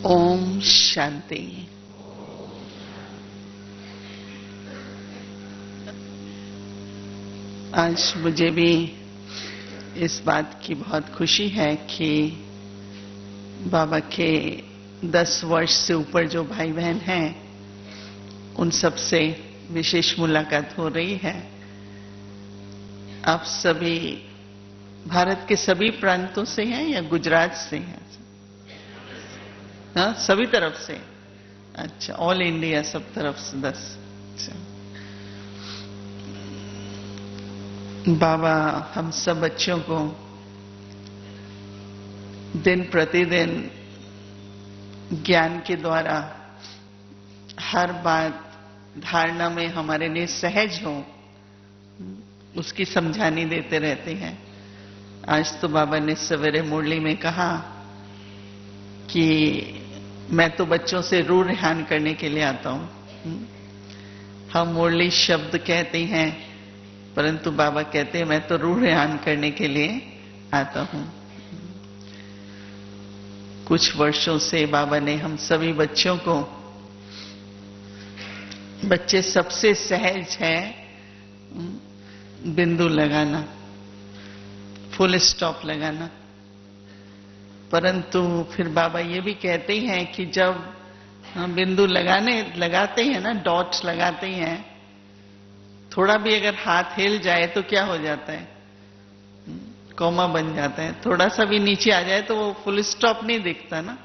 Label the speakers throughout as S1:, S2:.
S1: ओम शांति। आज मुझे भी इस बात की बहुत खुशी है कि बाबा के 10 वर्ष से ऊपर जो भाई बहन हैं उन सब से विशेष मुलाकात हो रही है। आप सभी भारत के सभी प्रांतों से हैं या गुजरात से हैं? हाँ, सभी तरफ से। अच्छा, ऑल इंडिया, सब तरफ से 10। अच्छा, बाबा हम सब बच्चों को दिन प्रतिदिन ज्ञान के द्वारा हर बात धारणा में हमारे लिए सहज हो उसकी समझानी देते रहते हैं। आज तो बाबा ने सवेरे मुरली में कहा कि मैं तो बच्चों से रूह रेहान करने के लिए आता हूं। हम मुरली शब्द कहते हैं परंतु बाबा कहते हैं मैं तो रूह रेहान करने के लिए आता हूं। कुछ वर्षों से बाबा ने हम सभी बच्चों को, बच्चे सबसे सहज है बिंदु लगाना, फुल स्टॉप लगाना, परंतु फिर बाबा ये भी कहते हैं कि जब हम बिंदु लगाते हैं ना, डॉट्स लगाते हैं, थोड़ा भी अगर हाथ हिल जाए तो क्या हो जाता है? कॉमा बन जाता है। थोड़ा सा भी नीचे आ जाए तो वो फुल स्टॉप नहीं दिखता ना,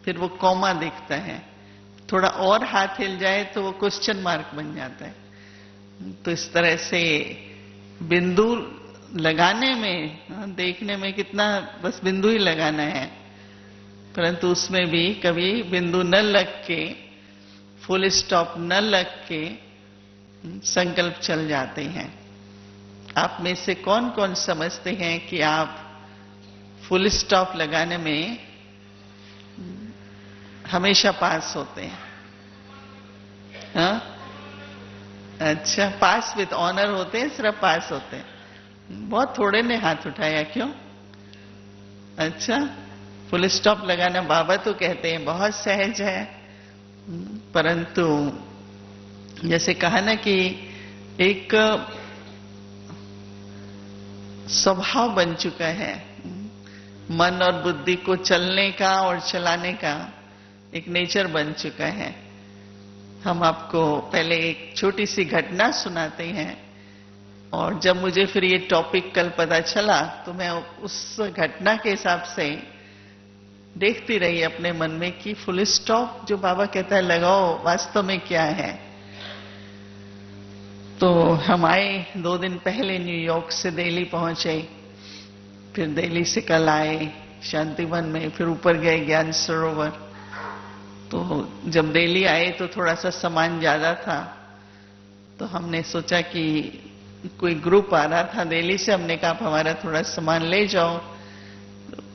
S1: फिर वो कॉमा दिखता है। थोड़ा और हाथ हिल जाए तो वो क्वेश्चन मार्क बन जाता है। तो इस तरह से बिंदु लगाने में, देखने में कितना बस बिंदु ही लगाना है, परंतु उसमें भी कभी बिंदु न लग के, फुल स्टॉप न लग के संकल्प चल जाते हैं। आप में से कौन कौन समझते हैं कि आप फुल स्टॉप लगाने में हमेशा पास होते हैं? हाँ? अच्छा, पास विद ऑनर होते हैं, सिर्फ पास होते हैं। बहुत थोड़े ने हाथ उठाया, क्यों? अच्छा, फुल स्टॉप लगाना बाबा तो कहते हैं बहुत सहज है, परंतु जैसे कहा ना कि एक स्वभाव बन चुका है मन और बुद्धि को चलने का और चलाने का, एक नेचर बन चुका है। हम आपको पहले एक छोटी सी घटना सुनाते हैं और जब मुझे फिर ये टॉपिक कल पता चला तो मैं उस घटना के हिसाब से देखती रही अपने मन में कि फुल स्टॉप जो बाबा कहता है लगाओ, वास्तव में क्या है। तो हम आए 2 दिन पहले न्यूयॉर्क से दिल्ली पहुंचे, फिर दिल्ली से कल आए शांतिवन में, फिर ऊपर गए ज्ञान सरोवर। तो जब दिल्ली आए तो थोड़ा सा सामान ज्यादा था, तो हमने सोचा कि कोई ग्रुप आ रहा था दिल्ली से, हमने कहा आप हमारा थोड़ा सामान ले जाओ,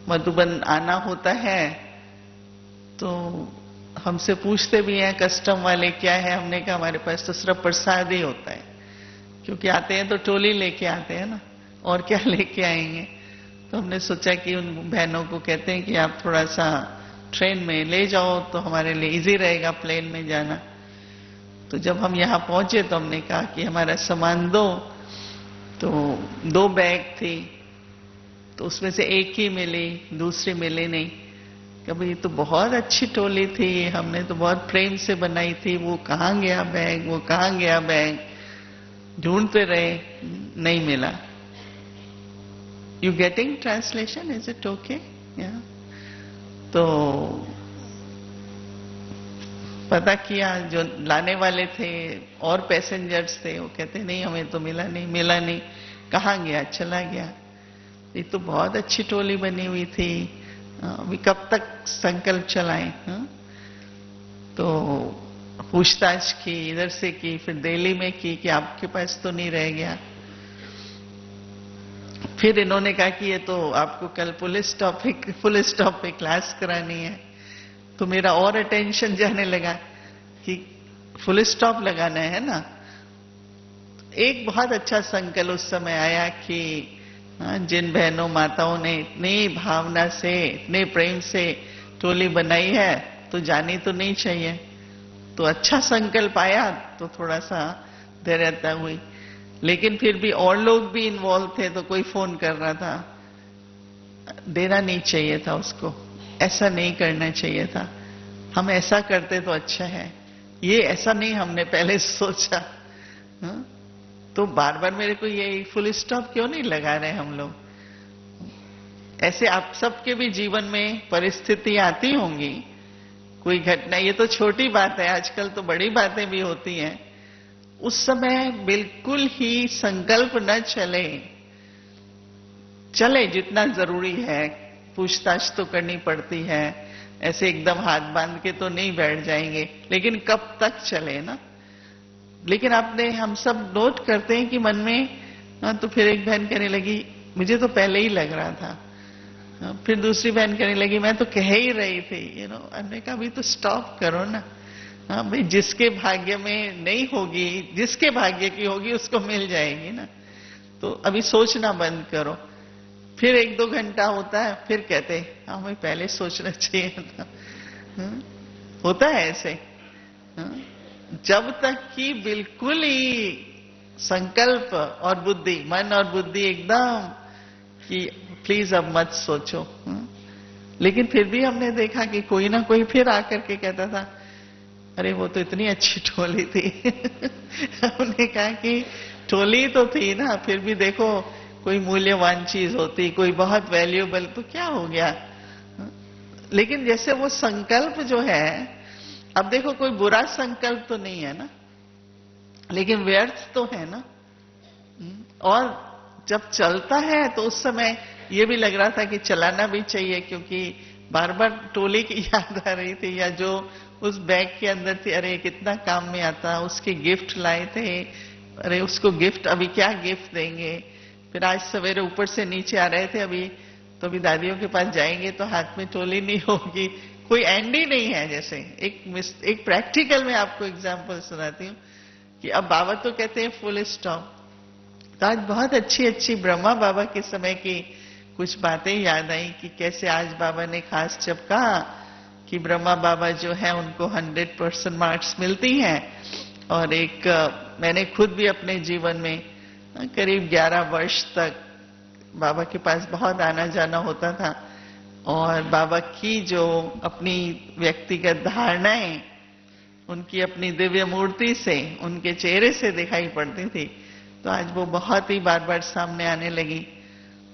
S1: मधुबन आना होता है। तो हमसे पूछते भी हैं कस्टम वाले क्या है, हमने कहा हमारे पास तो सिर्फ प्रसाद ही होता है, क्योंकि आते हैं तो टोली लेके आते हैं ना, और क्या लेके आएंगे। तो हमने सोचा कि उन बहनों को कहते हैं कि आप थोड़ा सा ट्रेन में ले जाओ तो हमारे लिए इजी रहेगा प्लेन में जाना। तो जब हम यहाँ पहुंचे तो हमने कहा कि हमारा सामान दो, तो 2 बैग थी, तो उसमें से एक ही मिली, दूसरी मिली नहीं। कभी ये तो बहुत अच्छी टोली थी, हमने तो बहुत प्रेम से बनाई थी, वो कहाँ गया बैग, वो कहाँ गया बैग, ढूंढते रहे, नहीं मिला। You getting translation? Is it okay? तो पता किया, जो लाने वाले थे और पैसेंजर्स थे, वो कहते नहीं हमें तो मिला नहीं, कहाँ गया, चला गया। ये तो बहुत अच्छी टोली बनी हुई थी, अभी कब तक संकल्प चलाएं? तो पूछताछ की, इधर से की, फिर दिल्ली में की कि आपके पास तो नहीं रह गया। फिर इन्होंने कहा कि ये तो आपको कल फुल स्टॉप पे क्लास करानी है। तो मेरा और अटेंशन जाने लगा कि फुल स्टॉप लगाना है ना। एक बहुत अच्छा संकल्प उस समय आया कि जिन बहनों माताओं ने इतनी भावना से, इतने प्रेम से टोली बनाई है, तो जानी तो नहीं चाहिए। तो अच्छा संकल्प आया तो थोड़ा सा धैर्यता हुई, लेकिन फिर भी और लोग भी इन्वॉल्व थे, तो कोई फोन कर रहा था, देना नहीं चाहिए था उसको, ऐसा नहीं करना चाहिए था, हम ऐसा करते तो अच्छा है, ये ऐसा नहीं हमने पहले सोचा। हा? तो बार बार मेरे को ये फुल स्टॉप क्यों नहीं लगा रहे हम लोग? ऐसे आप सबके भी जीवन में परिस्थिति आती होंगी, कोई घटना, ये तो छोटी बात है, आजकल तो बड़ी बातें भी होती हैं। उस समय बिल्कुल ही संकल्प न चले, चले जितना जरूरी है, पूछताछ तो करनी पड़ती है, ऐसे एकदम हाथ बांध के तो नहीं बैठ जाएंगे, लेकिन कब तक चले ना। लेकिन आपने, हम सब नोट करते हैं कि मन में, तो फिर एक बहन कहने लगी मुझे तो पहले ही लग रहा था, फिर दूसरी बहन कहने लगी मैं तो कह ही रही थी, हमने कहा अभी तो स्टॉप करो ना। हाँ भाई, जिसके भाग्य में नहीं होगी, जिसके भाग्य की होगी उसको मिल जाएगी ना, तो अभी सोचना बंद करो। फिर 1-2 घंटा होता है, फिर कहते हाँ भाई पहले सोचना चाहिए था। होता है ऐसे। जब तक कि बिल्कुल ही संकल्प और बुद्धि, मन और बुद्धि एकदम कि प्लीज अब मत सोचो। लेकिन फिर भी हमने देखा कि कोई ना कोई फिर आकर के कहता था अरे वो तो इतनी अच्छी टोली थी। हमने कहा कि टोली तो थी ना, फिर भी देखो कोई मूल्यवान चीज होती, कोई बहुत वैल्यूएबल, तो क्या हो गया। लेकिन जैसे वो संकल्प जो है, अब देखो कोई बुरा संकल्प तो नहीं है ना, लेकिन व्यर्थ तो है ना। और जब चलता है तो उस समय ये भी लग रहा था कि चलाना भी चाहिए, क्योंकि बार बार टोली की याद आ रही थी, या जो उस बैग के अंदर थी, अरे कितना काम में आता, उसके गिफ्ट लाए थे, अरे उसको गिफ्ट, अभी क्या गिफ्ट देंगे। फिर आज सवेरे ऊपर से नीचे आ रहे थे, अभी तो अभी दादियों के पास जाएंगे तो हाथ में टोली नहीं होगी, कोई एंड ही नहीं है। जैसे एक प्रैक्टिकल में आपको एग्जांपल सुनाती हूँ कि अब बाबा तो कहते हैं फुल स्टॉप, तो आज बहुत अच्छी अच्छी ब्रह्मा बाबा के समय की कुछ बातें याद आई कि कैसे आज बाबा ने खास जब कहा कि ब्रह्मा बाबा जो है उनको 100% मार्क्स मिलती हैं, और एक मैंने खुद भी अपने जीवन में करीब 11 वर्ष तक बाबा के पास बहुत आना जाना होता था, और बाबा की जो अपनी व्यक्तिगत धारणाएं उनकी अपनी दिव्य मूर्ति से, उनके चेहरे से दिखाई पड़ती थी, तो आज वो बहुत ही बार बार सामने आने लगी।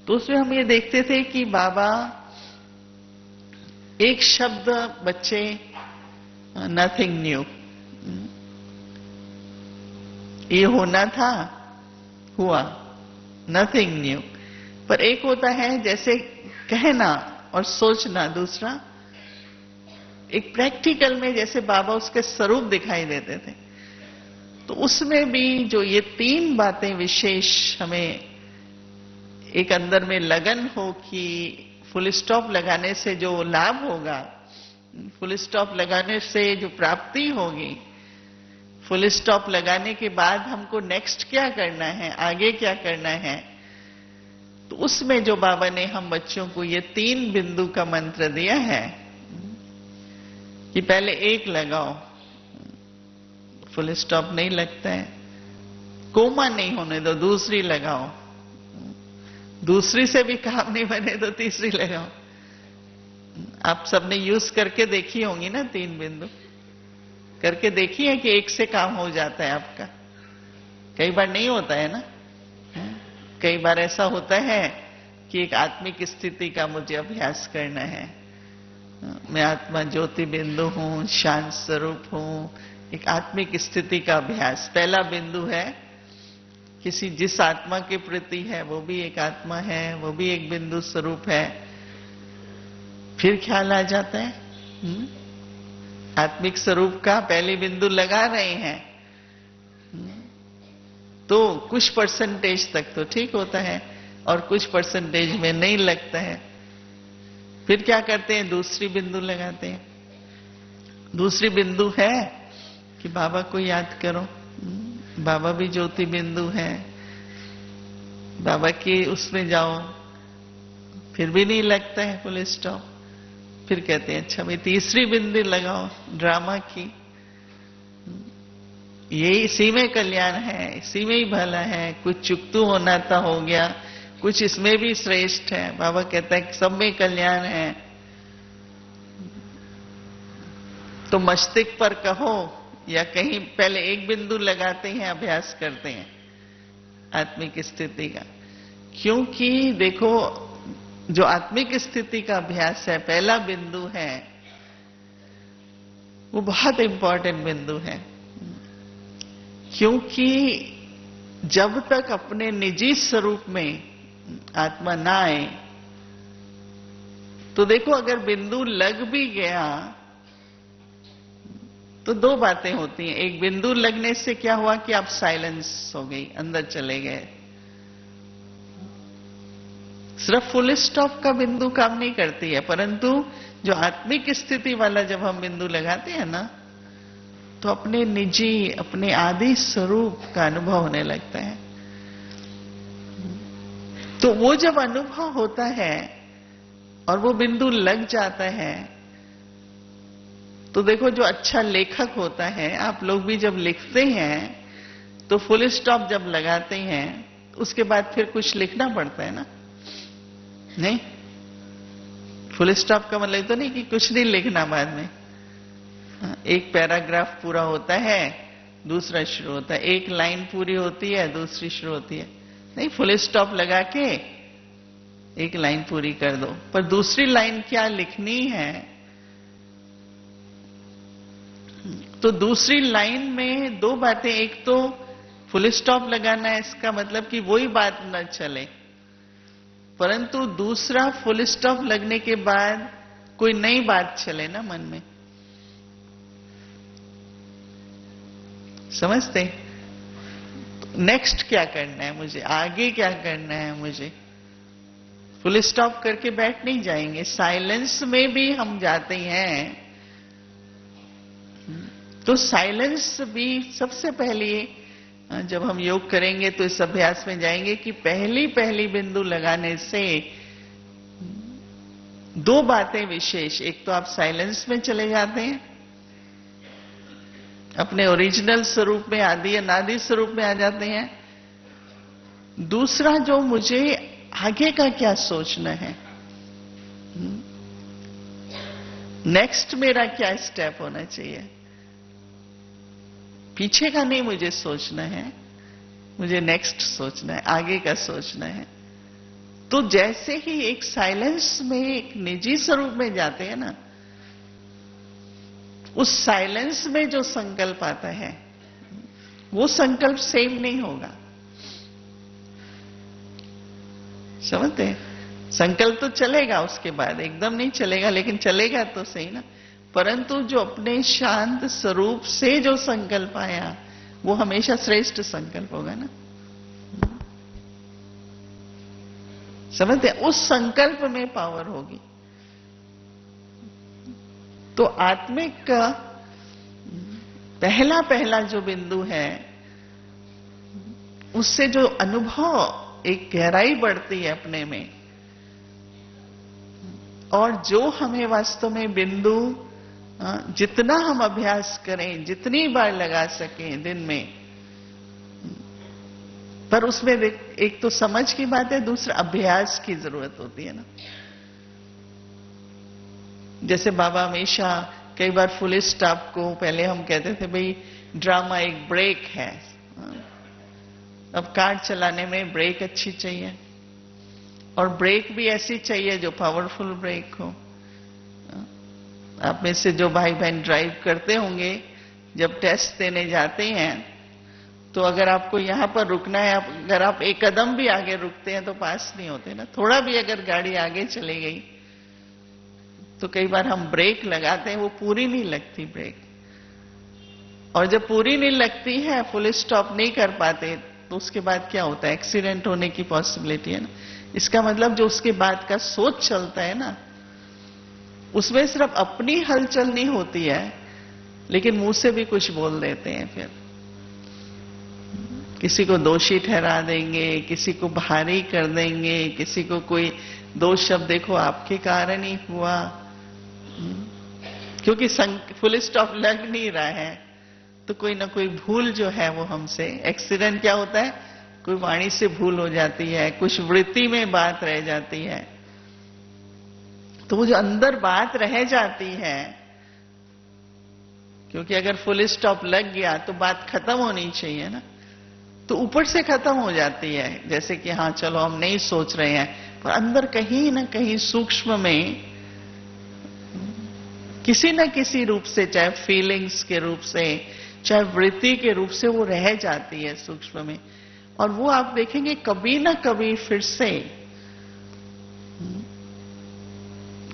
S1: तो उसमें हम ये देखते थे कि बाबा एक शब्द बच्चे, नथिंग न्यू, ये होना था हुआ, नथिंग न्यू। पर एक होता है जैसे कहना और सोचना, दूसरा एक प्रैक्टिकल में जैसे बाबा उसके स्वरूप दिखाई देते थे। तो उसमें भी जो ये 3 बातें विशेष हमें एक अंदर में लगन हो कि फुल स्टॉप लगाने से जो लाभ होगा, फुल स्टॉप लगाने से जो प्राप्ति होगी, फुल स्टॉप लगाने के बाद हमको नेक्स्ट क्या करना है, आगे क्या करना है, तो उसमें जो बाबा ने हम बच्चों को ये 3 बिंदु का मंत्र दिया है कि पहले एक लगाओ, फुल स्टॉप नहीं लगता है, कोमा नहीं होने दो, दूसरी लगाओ, दूसरी से भी काम नहीं बने तो तीसरी लगाओ। आप सबने यूज करके देखी होंगी ना 3 बिंदु, करके देखी है कि एक से काम हो जाता है आपका। कई बार नहीं होता है ना, कई बार ऐसा होता है कि एक आत्मिक स्थिति का मुझे अभ्यास करना है, मैं आत्मा ज्योति बिंदु हूं, शांत स्वरूप हूं, एक आत्मिक स्थिति का अभ्यास। पहला बिंदु है किसी जिस आत्मा के प्रति है वो भी एक आत्मा है, वो भी एक बिंदु स्वरूप है। फिर ख्याल आ जाता है आत्मिक स्वरूप का पहली बिंदु लगा रहे हैं तो कुछ परसेंटेज तक तो ठीक होता है, और कुछ परसेंटेज में नहीं लगता है। फिर क्या करते हैं, दूसरी बिंदु लगाते हैं। दूसरी बिंदु है कि बाबा को याद करो, बाबा भी ज्योति बिंदु है, बाबा की उसमें जाओ, फिर भी नहीं लगता है फुल स्टॉप। फिर कहते हैं अच्छा भाई तीसरी बिंदी लगाओ ड्रामा की, यही इसी में कल्याण है, इसी में ही भला है, कुछ चुकतू होना था हो गया, कुछ इसमें भी श्रेष्ठ है। बाबा कहता है कि सब में कल्याण है। तो मस्तिष्क पर कहो या कहीं पहले एक बिंदु लगाते हैं, अभ्यास करते हैं आत्मिक स्थिति का। क्योंकि देखो जो आत्मिक स्थिति का अभ्यास है, पहला बिंदु है, वो बहुत इंपॉर्टेंट बिंदु है। क्योंकि जब तक अपने निजी स्वरूप में आत्मा ना आए, तो देखो अगर बिंदु लग भी गया तो दो बातें होती हैं। एक बिंदु लगने से क्या हुआ कि आप साइलेंस हो गई, अंदर चले गए। सिर्फ फुल स्टॉप का बिंदु काम नहीं करती है, परंतु जो आत्मिक स्थिति वाला जब हम बिंदु लगाते हैं ना, तो अपने निजी, अपने आदि स्वरूप का अनुभव होने लगता है। तो वो जब अनुभव होता है और वो बिंदु लग जाता है, तो देखो जो अच्छा लेखक होता है, आप लोग भी जब लिखते हैं तो फुल स्टॉप जब लगाते हैं उसके बाद फिर कुछ लिखना पड़ता है ना, नहीं? फुल स्टॉप का मतलब तो नहीं कि कुछ नहीं लिखना बाद में। एक पैराग्राफ पूरा होता है, दूसरा शुरू होता है, एक लाइन पूरी होती है, दूसरी शुरू होती है। नहीं, फुल स्टॉप लगा के एक लाइन पूरी कर दो, पर दूसरी लाइन क्या लिखनी है, तो दूसरी लाइन में दो बातें। एक तो फुल स्टॉप लगाना है, इसका मतलब कि वही बात न चले, परंतु दूसरा फुल स्टॉप लगने के बाद कोई नई बात चले ना मन में। समझते? नेक्स्ट क्या करना है मुझे, आगे क्या करना है मुझे। फुल स्टॉप करके बैठ नहीं जाएंगे, साइलेंस में भी हम जाते हैं। तो साइलेंस भी सबसे पहले जब हम योग करेंगे तो इस अभ्यास में जाएंगे कि पहली बिंदु लगाने से दो बातें विशेष। एक तो आप साइलेंस में चले जाते हैं, अपने ओरिजिनल स्वरूप में, आदि अनादि स्वरूप में आ जाते हैं। दूसरा जो मुझे आगे का क्या सोचना है, नेक्स्ट मेरा क्या स्टेप होना चाहिए, पीछे का नहीं मुझे सोचना है, मुझे नेक्स्ट सोचना है, आगे का सोचना है। तो जैसे ही एक साइलेंस में, एक निजी स्वरूप में जाते हैं ना, उस साइलेंस में जो संकल्प आता है वो संकल्प सेम नहीं होगा। समझते हैं? संकल्प तो चलेगा, उसके बाद एकदम नहीं चलेगा, लेकिन चलेगा तो सही ना। परंतु जो अपने शांत स्वरूप से जो संकल्प आया वो हमेशा श्रेष्ठ संकल्प होगा ना। समझते? उस संकल्प में पावर होगी। तो आत्मिक का पहला जो बिंदु है, उससे जो अनुभव, एक गहराई बढ़ती है अपने में, और जो हमें वास्तव में बिंदु जितना हम अभ्यास करें, जितनी बार लगा सकें दिन में, पर उसमें एक तो समझ की बात है, दूसरा अभ्यास की जरूरत होती है ना। जैसे बाबा हमेशा कई बार फुल स्टॉप को पहले हम कहते थे भाई ड्रामा एक ब्रेक है, अब कार चलाने में ब्रेक अच्छी चाहिए, और ब्रेक भी ऐसी चाहिए जो पावरफुल ब्रेक हो। आप में से जो भाई बहन ड्राइव करते होंगे, जब टेस्ट देने जाते हैं तो अगर आपको यहां पर रुकना है, अगर आप एक कदम भी आगे रुकते हैं तो पास नहीं होते ना। थोड़ा भी अगर गाड़ी आगे चली गई तो कई बार हम ब्रेक लगाते हैं, वो पूरी नहीं लगती ब्रेक, और जब पूरी नहीं लगती है, फुल स्टॉप नहीं कर पाते, तो उसके बाद क्या होता है, एक्सीडेंट होने की पॉसिबिलिटी है ना। इसका मतलब जो उसके बाद का सोच चलता है ना, उसमें सिर्फ अपनी हलचल नहीं होती है, लेकिन मुंह से भी कुछ बोल देते हैं। फिर किसी को दोषी ठहरा देंगे, किसी को भारी कर देंगे, किसी को कोई दो शब्द, देखो आपके कारण ही हुआ, क्योंकि फुल स्टॉप लग नहीं रहा है तो कोई ना कोई भूल जो है वो हमसे, एक्सीडेंट क्या होता है, कोई वाणी से भूल हो जाती है, कुछ वृत्ति में बात रह जाती है, तो वो जो अंदर बात रह जाती है, क्योंकि अगर फुल स्टॉप लग गया तो बात खत्म होनी चाहिए ना, तो ऊपर से खत्म हो जाती है, जैसे कि हाँ चलो हम नहीं सोच रहे हैं, पर अंदर कहीं ना कहीं सूक्ष्म में किसी न किसी रूप से, चाहे फीलिंग्स के रूप से, चाहे वृत्ति के रूप से वो रह जाती है सूक्ष्म में, और वो आप देखेंगे कभी ना कभी फिर से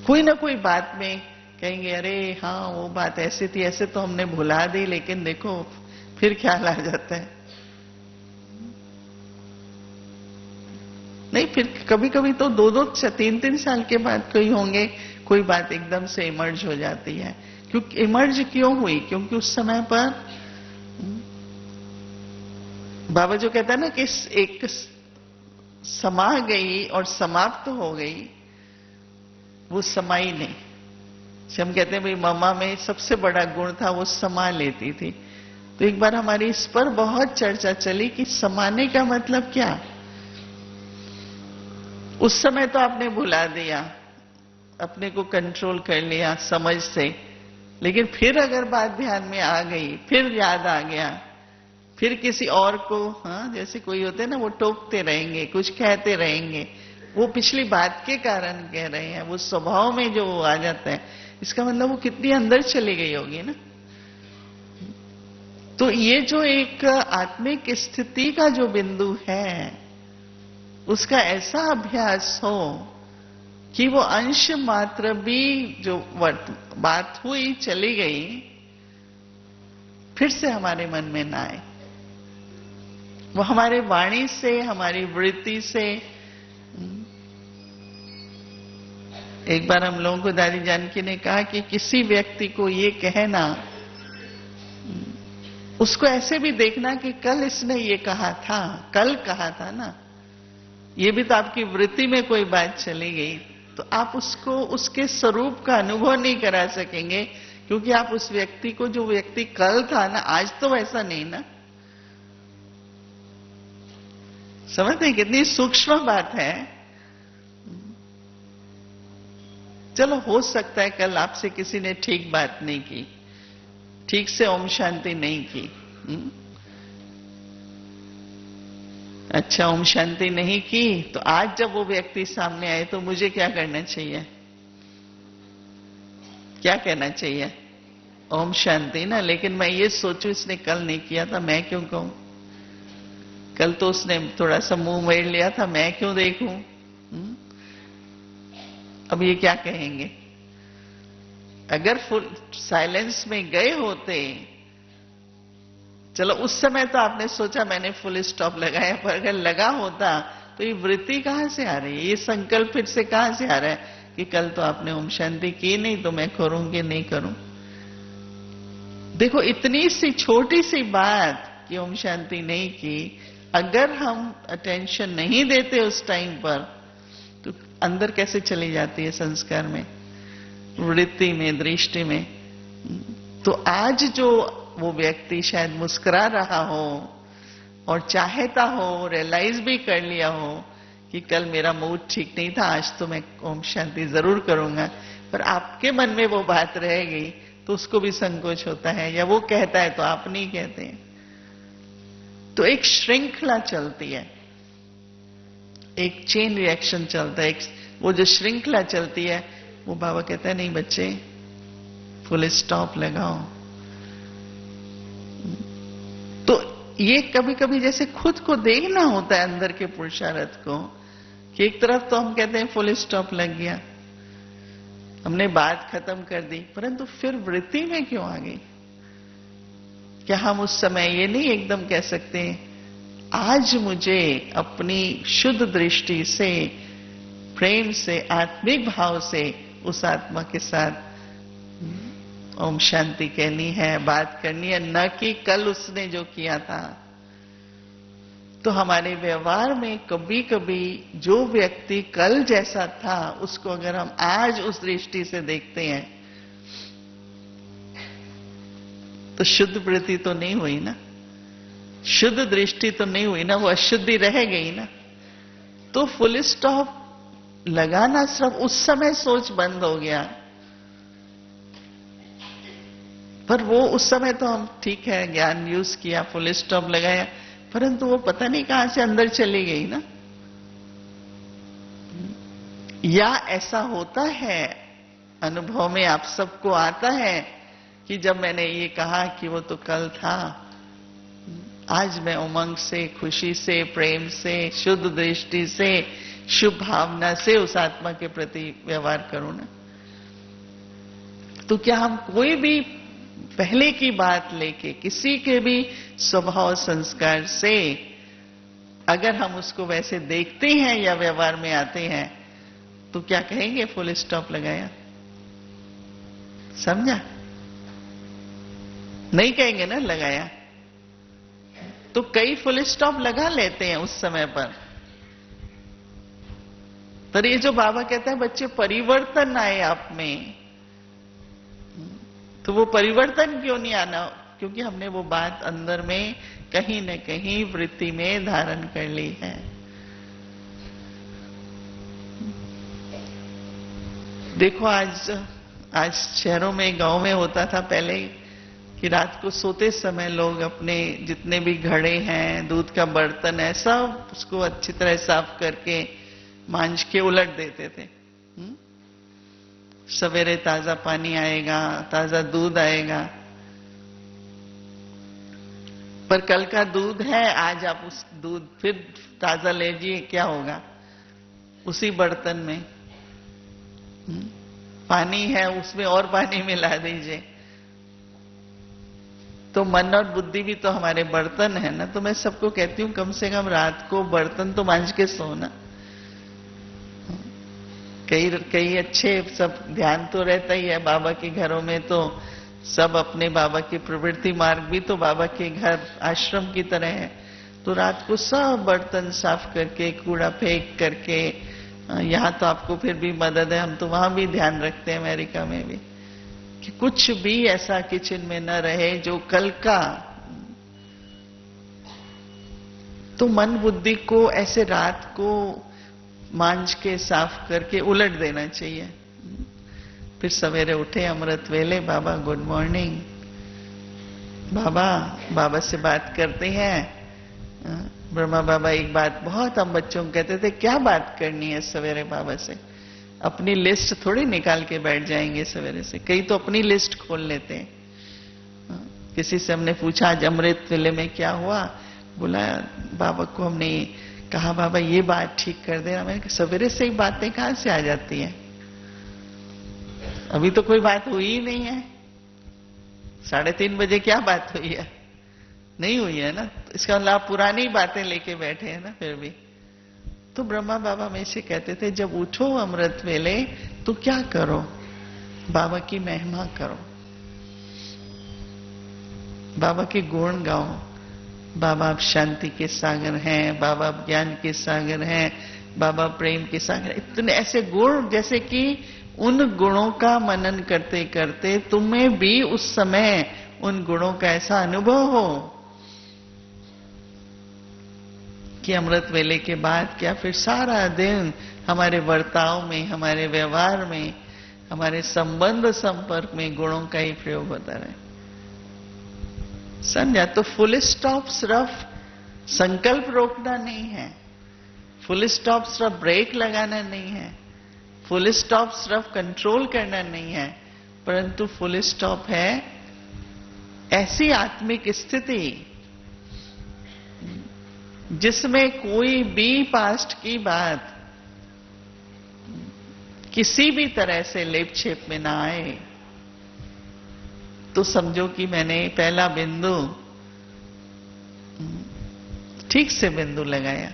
S1: कोई ना कोई बात में कहेंगे अरे हाँ वो बात ऐसी थी, ऐसे तो हमने भुला दी, लेकिन देखो फिर ख्याल आ जाता है। नहीं, फिर कभी कभी तो 2-2 3-3 साल के बाद कोई होंगे, कोई बात एकदम से इमर्ज हो जाती है। क्योंकि इमर्ज क्यों हुई? क्योंकि उस समय पर बाबा जो कहता है ना कि एक समा गई और समाप्त हो गई, वो समाई नहीं। हम कहते हैं भाई मम्मा में सबसे बड़ा गुण था वो समा लेती थी। तो एक बार हमारी इस पर बहुत चर्चा चली कि समाने का मतलब क्या। उस समय तो आपने भुला दिया, अपने को कंट्रोल कर लिया समझ से, लेकिन फिर अगर बात ध्यान में आ गई, फिर याद आ गया, फिर किसी और को, हाँ जैसे कोई होते हैं ना वो टोकते रहेंगे, कुछ कहते रहेंगे, वो पिछली बात के कारण कह रहे हैं, वो स्वभाव में जो वो आ जाता है, इसका मतलब वो कितनी अंदर चली गई होगी ना। तो ये जो एक आत्मिक स्थिति का जो बिंदु है, उसका ऐसा अभ्यास हो कि वो अंश मात्र भी जो बात हुई चली गई फिर से हमारे मन में ना आए, वो हमारे वाणी से, हमारी वृत्ति से। एक बार हम लोगों को दादी जानकी ने कहा कि किसी व्यक्ति को ये कहना, उसको ऐसे भी देखना कि कल इसने ये कहा था, कल कहा था ना, ये भी तो आपकी वृत्ति में कोई बात चली गई, तो आप उसको उसके स्वरूप का अनुभव नहीं करा सकेंगे, क्योंकि आप उस व्यक्ति को, जो व्यक्ति कल था ना, आज तो वैसा नहीं ना। समझते हैं कितनी सूक्ष्म बात है। चलो हो सकता है कल आपसे किसी ने ठीक बात नहीं की, ठीक से ओम शांति नहीं की, अच्छा ओम शांति नहीं की, तो आज जब वो व्यक्ति सामने आए तो मुझे क्या करना चाहिए, क्या कहना चाहिए? ओम शांति ना। लेकिन मैं ये सोचूं इसने कल नहीं किया था, मैं क्यों कहूं? कल तो उसने थोड़ा सा मुंह मोड़ लिया था, मैं क्यों देखूं? अब ये क्या कहेंगे? अगर फुल साइलेंस में गए होते, चलो उस समय तो आपने सोचा मैंने फुल स्टॉप लगाया, पर अगर लगा होता तो ये वृत्ति कहां से आ रही है, ये संकल्प फिर से कहां से आ रहा है कि कल तो आपने ओम शांति की नहीं, तो मैं करूंगी नहीं करूं। देखो इतनी सी छोटी सी बात कि ओम शांति नहीं की, अगर हम अटेंशन नहीं देते उस टाइम पर, तो अंदर कैसे चली जाती है संस्कार में, वृत्ति में, दृष्टि में। तो आज जो वो व्यक्ति शायद मुस्कुरा रहा हो और चाहता हो, रियलाइज भी कर लिया हो कि कल मेरा मूड ठीक नहीं था, आज तो मैं ओम शांति जरूर करूंगा, पर आपके मन में वो बात रह गई, तो उसको भी संकोच होता है, या वो कहता है तो आप नहीं कहते हैं। तो एक श्रृंखला चलती है, एक चेन रिएक्शन चलता है, वो जो श्रृंखला चलती है, वो बाबा कहता है नहीं बच्चे फुल स्टॉप लगाओ। तो ये कभी कभी जैसे खुद को देखना होता है अंदर के पुरुषार्थ को, कि एक तरफ तो हम कहते हैं फुल स्टॉप लग गया, हमने बात खत्म कर दी, परंतु फिर वृत्ति में क्यों आ गई? क्या हम उस समय ये नहीं एकदम कह सकते आज मुझे अपनी शुद्ध दृष्टि से, प्रेम से, आत्मिक भाव से उस आत्मा के साथ ओम शांति कहनी है, बात करनी है, न कि कल उसने जो किया था। तो हमारे व्यवहार में कभी कभी जो व्यक्ति कल जैसा था, उसको अगर हम आज उस दृष्टि से देखते हैं, तो शुद्ध वृत्ति तो नहीं हुई ना, शुद्ध दृष्टि तो नहीं हुई ना, वो अशुद्धि रह गई ना। तो फुल स्टॉप लगाना सिर्फ उस समय सोच बंद हो गया, पर वो उस समय तो हम ठीक है ज्ञान यूज किया, फुल स्टॉप लगाया, परंतु वो पता नहीं कहां से अंदर चली गई ना। या ऐसा होता है अनुभव में, आप सबको आता है कि जब मैंने ये कहा कि वो तो कल था, आज मैं उमंग से, खुशी से, प्रेम से, शुद्ध दृष्टि से, शुभ भावना से उस आत्मा के प्रति व्यवहार करूं ना। तो क्या हम कोई भी पहले की बात लेके, किसी के भी स्वभाव संस्कार से अगर हम उसको वैसे देखते हैं या व्यवहार में आते हैं, तो क्या कहेंगे फुल स्टॉप लगाया? समझा? नहीं कहेंगे ना लगाया। तो कई फुल स्टॉप लगा लेते हैं उस समय पर। तो ये जो बाबा कहते हैं बच्चे परिवर्तन आए आप में, तो वो परिवर्तन क्यों नहीं आना? क्योंकि हमने वो बात अंदर में कहीं न कहीं वृत्ति में धारण कर ली है। देखो आज शहरों में, गांव में होता था पहले कि रात को सोते समय लोग अपने जितने भी घड़े हैं, दूध का बर्तन है, सब उसको अच्छी तरह साफ करके मांज के उलट देते थे। सवेरे ताजा पानी आएगा, ताजा दूध आएगा। पर कल का दूध है, आज आप उस दूध फिर ताजा लीजिए, क्या होगा? उसी बर्तन में पानी है, उसमें और पानी मिला दीजिए। तो मन और बुद्धि भी तो हमारे बर्तन है ना। तो मैं सबको कहती हूं कम से कम रात को बर्तन तो मांज के सोना। कई अच्छे सब ध्यान तो रहता ही है बाबा के घरों में, तो सब अपने बाबा की प्रवृत्ति मार्ग भी तो बाबा के घर आश्रम की तरह है। तो रात को सब बर्तन साफ करके, कूड़ा फेंक करके, यहां तो आपको फिर भी मदद है, हम तो वहां भी ध्यान रखते हैं अमेरिका में भी, कि कुछ भी ऐसा किचन में न रहे जो कल का। तो मन बुद्धि को ऐसे रात को मांझ के साफ करके उलट देना चाहिए। फिर सवेरे उठे अमृत वेले, बाबा गुड मॉर्निंग, बाबा से बात करते हैं। ब्रह्मा बाबा एक बात बहुत हम बच्चों को कहते थे, क्या बात करनी है सवेरे बाबा से? अपनी लिस्ट थोड़ी निकाल के बैठ जाएंगे सवेरे से। कई तो अपनी लिस्ट खोल लेते हैं। किसी से हमने पूछा आज अमृत वेले में क्या हुआ? बोला बाबा को हमने कहा बाबा ये बात ठीक कर देना। मैंने कहा सवेरे से ही बातें कहां से आ जाती हैं? अभी तो कोई बात हुई ही नहीं है। 3:30 बजे क्या बात हुई है? नहीं हुई है ना। इसका मतलब आप पुरानी बातें लेके बैठे हैं ना फिर भी। तो ब्रह्मा बाबा में से कहते थे जब उठो अमृत वेले तो क्या करो? बाबा की महिमा करो, बाबा के गुण गाओ। बाबा आप शांति के सागर हैं, बाबा आप ज्ञान के सागर हैं, बाबा प्रेम के सागर। इतने ऐसे गुण, जैसे कि उन गुणों का मनन करते करते तुम्हें भी उस समय उन गुणों का ऐसा अनुभव हो कि अमृत वेले के बाद क्या फिर सारा दिन हमारे वर्ताव में, हमारे व्यवहार में, हमारे संबंध संपर्क में गुणों का ही प्रयोग होता रहे। समझा? तो फुल स्टॉप सिर्फ संकल्प रोकना नहीं है, फुल स्टॉप सिर्फ ब्रेक लगाना नहीं है, फुल स्टॉप सिर्फ कंट्रोल करना नहीं है, परंतु फुल स्टॉप है ऐसी आत्मिक स्थिति जिसमें कोई भी पास्ट की बात किसी भी तरह से लेप-छेप में ना आए। तो समझो कि मैंने पहला बिंदु ठीक से बिंदु लगाया।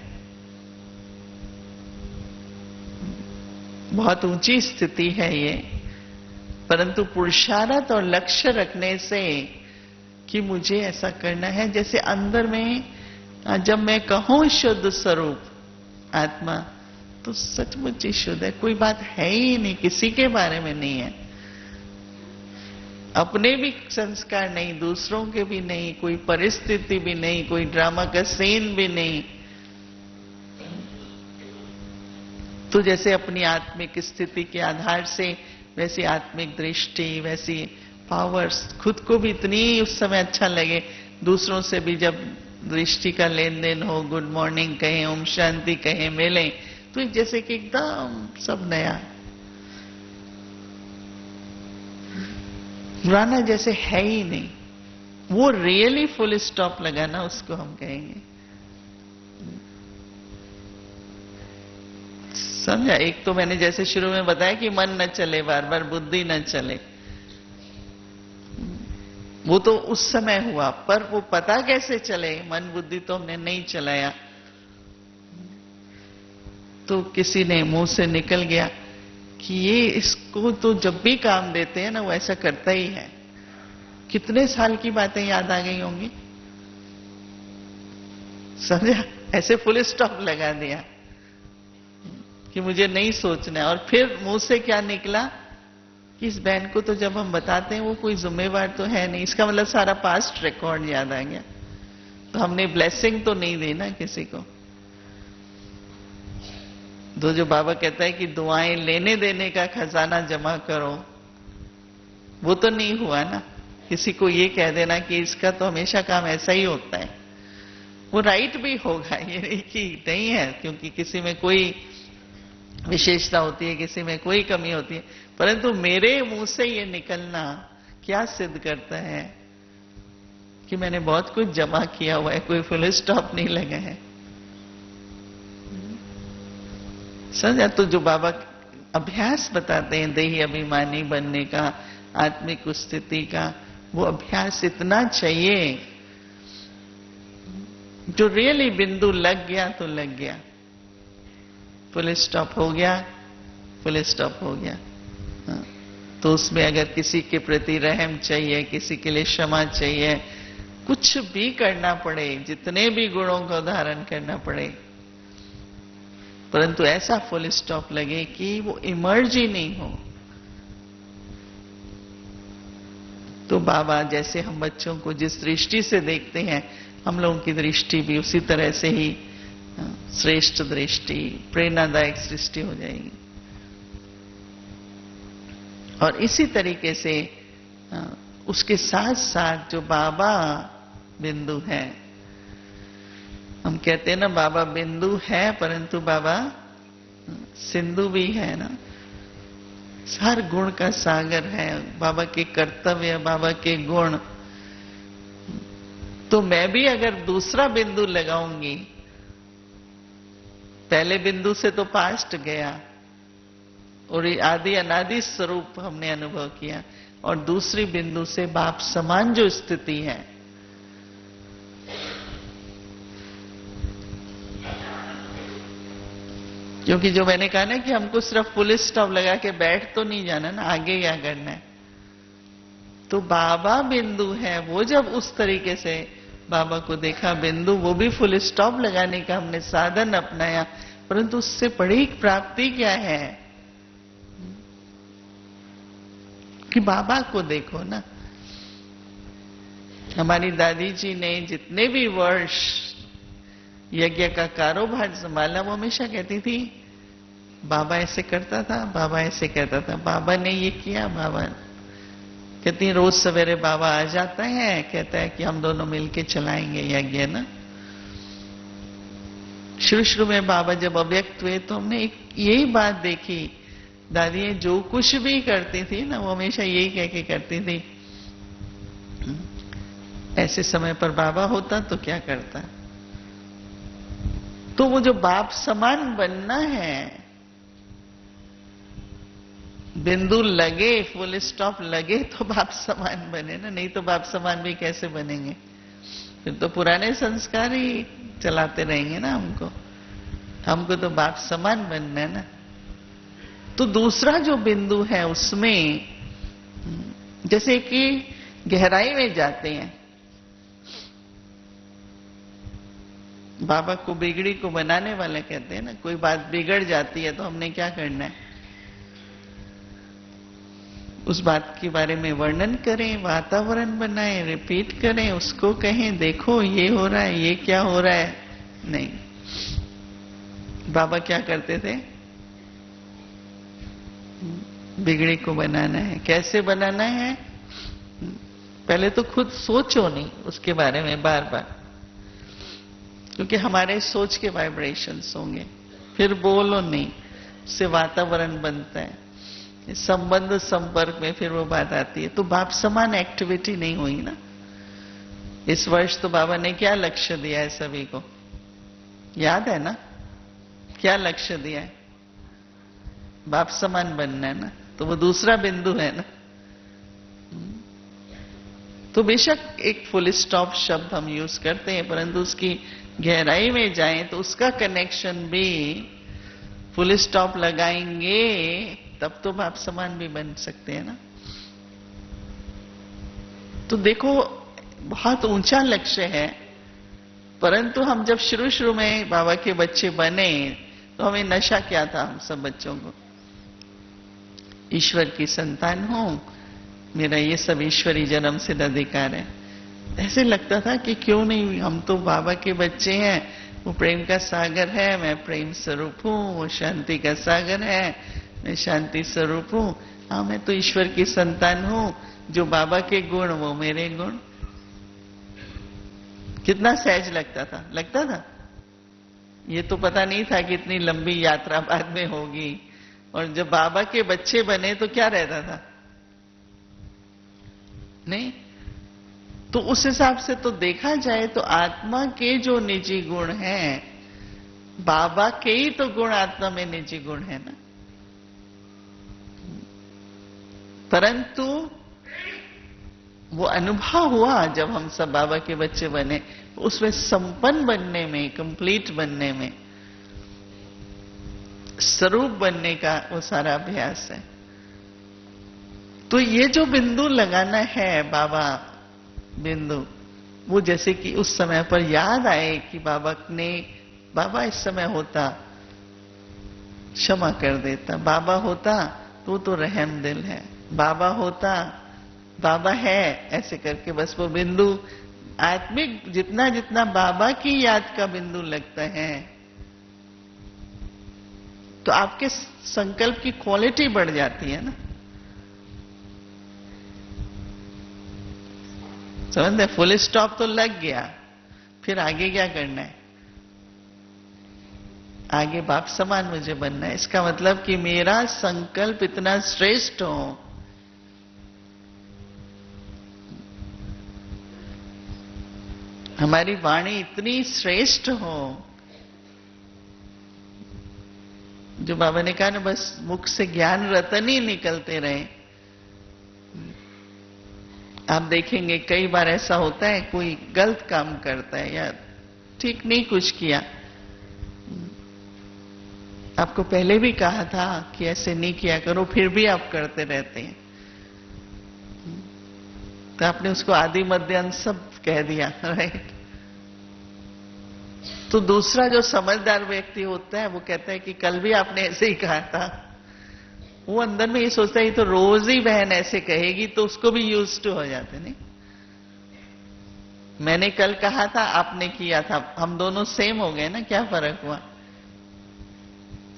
S1: बहुत ऊंची स्थिति है ये, परंतु पुरुषार्थ और लक्ष्य रखने से कि मुझे ऐसा करना है, जैसे अंदर में जब मैं कहूं शुद्ध स्वरूप आत्मा, तो सचमुच ही शुद्ध है, कोई बात है ही नहीं, किसी के बारे में नहीं है। अपने भी संस्कार नहीं, दूसरों के भी नहीं, कोई परिस्थिति भी नहीं, कोई ड्रामा का सीन भी नहीं। तो जैसे अपनी आत्मिक स्थिति के आधार से वैसी आत्मिक दृष्टि, वैसी पावर्स, खुद को भी इतनी उस समय अच्छा लगे, दूसरों से भी जब दृष्टि का लेन देन हो, गुड मॉर्निंग कहें, ओम शांति कहें, मिले, तो जैसे कि एकदम सब नया, पुराना जैसे है ही नहीं। वो रियली फुल स्टॉप लगाना उसको हम कहेंगे। समझा? एक तो मैंने जैसे शुरू में बताया कि मन न चले, बार बार बुद्धि न चले, वो तो उस समय हुआ, पर वो पता कैसे चले? मन बुद्धि तो हमने नहीं चलाया, तो किसी ने मुंह से निकल गया कि ये इसको तो जब भी काम देते हैं ना वो ऐसा करता ही है। कितने साल की बातें याद आ गई होंगी, समझा? ऐसे फुल स्टॉप लगा दिया कि मुझे नहीं सोचना है। और फिर मुंह से क्या निकला कि इस बहन को तो जब हम बताते हैं वो कोई जिम्मेवार तो है नहीं, इसका मतलब सारा पास्ट रिकॉर्ड याद आ गया, तो हमने ब्लेसिंग तो नहीं दी ना किसी को। तो जो बाबा कहता है कि दुआएं लेने देने का खजाना जमा करो, वो तो नहीं हुआ ना। किसी को ये कह देना कि इसका तो हमेशा काम ऐसा ही होता है, वो राइट भी होगा, ये नहीं कि नहीं है, क्योंकि किसी में कोई विशेषता होती है, किसी में कोई कमी होती है, परंतु मेरे मुंह से ये निकलना क्या सिद्ध करता है कि मैंने बहुत कुछ जमा किया हुआ है, कोई फुल स्टॉप नहीं लगा है। समझा? तो जो बाबा अभ्यास बताते हैं देही अभिमानी बनने का, आत्मिक स्थिति का, वो अभ्यास इतना चाहिए जो रियली बिंदु लग गया तो लग गया, फुल स्टॉप हो गया, फुल स्टॉप हो गया। हाँ। तो उसमें अगर किसी के प्रति रहम चाहिए, किसी के लिए क्षमा चाहिए, कुछ भी करना पड़े, जितने भी गुणों को धारण करना पड़े, परंतु ऐसा फुल स्टॉप लगे कि वो इमर्ज ही नहीं हो। तो बाबा जैसे हम बच्चों को जिस दृष्टि से देखते हैं, हम लोगों की दृष्टि भी उसी तरह से ही श्रेष्ठ दृष्टि, प्रेरणादायक सृष्टि हो जाएगी। और इसी तरीके से उसके साथ साथ जो बाबा बिंदु है, हम कहते हैं ना बाबा बिंदु है परंतु बाबा सिंधु भी है ना, हर गुण का सागर है, बाबा के कर्तव्य, बाबा के गुण। तो मैं भी अगर दूसरा बिंदु लगाऊंगी, पहले बिंदु से तो पास्ट गया और आदि अनादि स्वरूप हमने अनुभव किया, और दूसरी बिंदु से बाप समान जो स्थिति है, क्योंकि जो मैंने कहा ना कि हमको सिर्फ फुल स्टॉप लगा के बैठ तो नहीं जाना ना, आगे क्या करना है। तो बाबा बिंदु है, वो जब उस तरीके से बाबा को देखा बिंदु, वो भी फुल स्टॉप लगाने का हमने साधन अपनाया, परंतु उससे बड़ी प्राप्ति क्या है कि बाबा को देखो ना। हमारी दादी जी ने जितने भी वर्ष यज्ञ का कारोबार संभाला, वो हमेशा कहती थी बाबा ऐसे करता था, बाबा ऐसे कहता था, बाबा ने ये किया, बाबा कहती है रोज सवेरे बाबा आ जाता है, कहता है कि हम दोनों मिलके चलाएंगे यज्ञ ना। शुरू शुरू में बाबा जब अव्यक्त हुए तो हमने एक यही बात देखी, दादी जो कुछ भी करती थी ना वो हमेशा यही कह के करती थी, ऐसे समय पर बाबा होता तो क्या करता। तो वो जो बाप समान बनना है, बिंदु लगे, फुल स्टॉप लगे तो बाप समान बने ना, नहीं तो बाप समान भी कैसे बनेंगे, फिर तो पुराने संस्कार ही चलाते रहेंगे ना। हमको तो बाप समान बनना है ना। तो दूसरा जो बिंदु है उसमें जैसे कि गहराई में जाते हैं, बाबा को बिगड़ी को बनाने वाला कहते हैं ना, कोई बात बिगड़ जाती है तो हमने क्या करना है, उस बात के बारे में वर्णन करें, वातावरण बनाएं, रिपीट करें, उसको कहें देखो ये हो रहा है, ये क्या हो रहा है। नहीं, बाबा क्या करते थे, बिगड़े को बनाना है। कैसे बनाना है? पहले तो खुद सोचो नहीं उसके बारे में बार बार, क्योंकि हमारे सोच के वाइब्रेशंस होंगे। फिर बोलो नहीं, उससे वातावरण बनता है, संबंध संपर्क में फिर वो बात आती है। तो बाप समान एक्टिविटी नहीं हुई ना। इस वर्ष तो बाबा ने क्या लक्ष्य दिया है सभी को, याद है ना? क्या लक्ष्य दिया है? बाप समान बनना है ना। तो वो दूसरा बिंदु है ना। तो बेशक एक फुल स्टॉप शब्द हम यूज करते हैं, परंतु उसकी गहराई में जाएं तो उसका कनेक्शन भी, फुल स्टॉप लगाएंगे तब तो बाप समान भी बन सकते हैं ना। तो देखो, बहुत ऊंचा लक्ष्य है, परंतु हम जब शुरू शुरू में बाबा के बच्चे बने तो हमें नशा क्या था? हम सब बच्चों को ईश्वर की संतान हूं, मेरा ये सब ईश्वरी जन्म सिद्ध अधिकार है। ऐसे लगता था कि क्यों नहीं, हम तो बाबा के बच्चे हैं, वो प्रेम का सागर है, मैं प्रेम स्वरूप हूं, वो शांति का सागर है, मैं शांति स्वरूप हूं। हाँ, मैं तो ईश्वर की संतान हूं, जो बाबा के गुण वो मेरे गुण। कितना सहज लगता था, लगता था। ये तो पता नहीं था कि इतनी लंबी यात्रा बाद में होगी। और जब बाबा के बच्चे बने तो क्या रहता था? नहीं, तो उस हिसाब से तो देखा जाए तो आत्मा के जो निजी गुण हैं, बाबा के ही तो गुण आत्मा में निजी गुण है ना। परंतु वो अनुभव हुआ जब हम सब बाबा के बच्चे बने, उसमें संपन्न बनने में, कंप्लीट बनने में, स्वरूप बनने का वो सारा अभ्यास है। तो ये जो बिंदु लगाना है, बाबा बिंदु, वो जैसे कि उस समय पर याद आए कि बाबा इस समय होता क्षमा कर देता, बाबा होता तो रहम दिल है, बाबा होता, बाबा है, ऐसे करके बस वो बिंदु आत्मिक जितना जितना बाबा की याद का बिंदु लगता है, तो आपके संकल्प की क्वालिटी बढ़ जाती है ना। समझते? फुल स्टॉप तो लग गया, फिर आगे क्या करना है? आगे बाप समान मुझे बनना है। इसका मतलब कि मेरा संकल्प इतना श्रेष्ठ हो, हमारी वाणी इतनी श्रेष्ठ हो, जो बाबा ने कहा ना, बस मुख से ज्ञान रतन ही निकलते रहे। आप देखेंगे कई बार ऐसा होता है, कोई गलत काम करता है या ठीक नहीं कुछ किया, आपको पहले भी कहा था कि ऐसे नहीं किया करो, फिर भी आप करते रहते हैं, तो आपने उसको आदि मध्य अंत सब कह दिया, राइट। तो दूसरा जो समझदार व्यक्ति होता है वो कहता है कि कल भी आपने ऐसे ही कहा था। वो अंदर में ये सोचता है तो रोज ही बहन ऐसे कहेगी, तो उसको भी यूज्ड टू हो जाते। नहीं, मैंने कल कहा था, आपने किया था, हम दोनों सेम हो गए ना, क्या फर्क हुआ?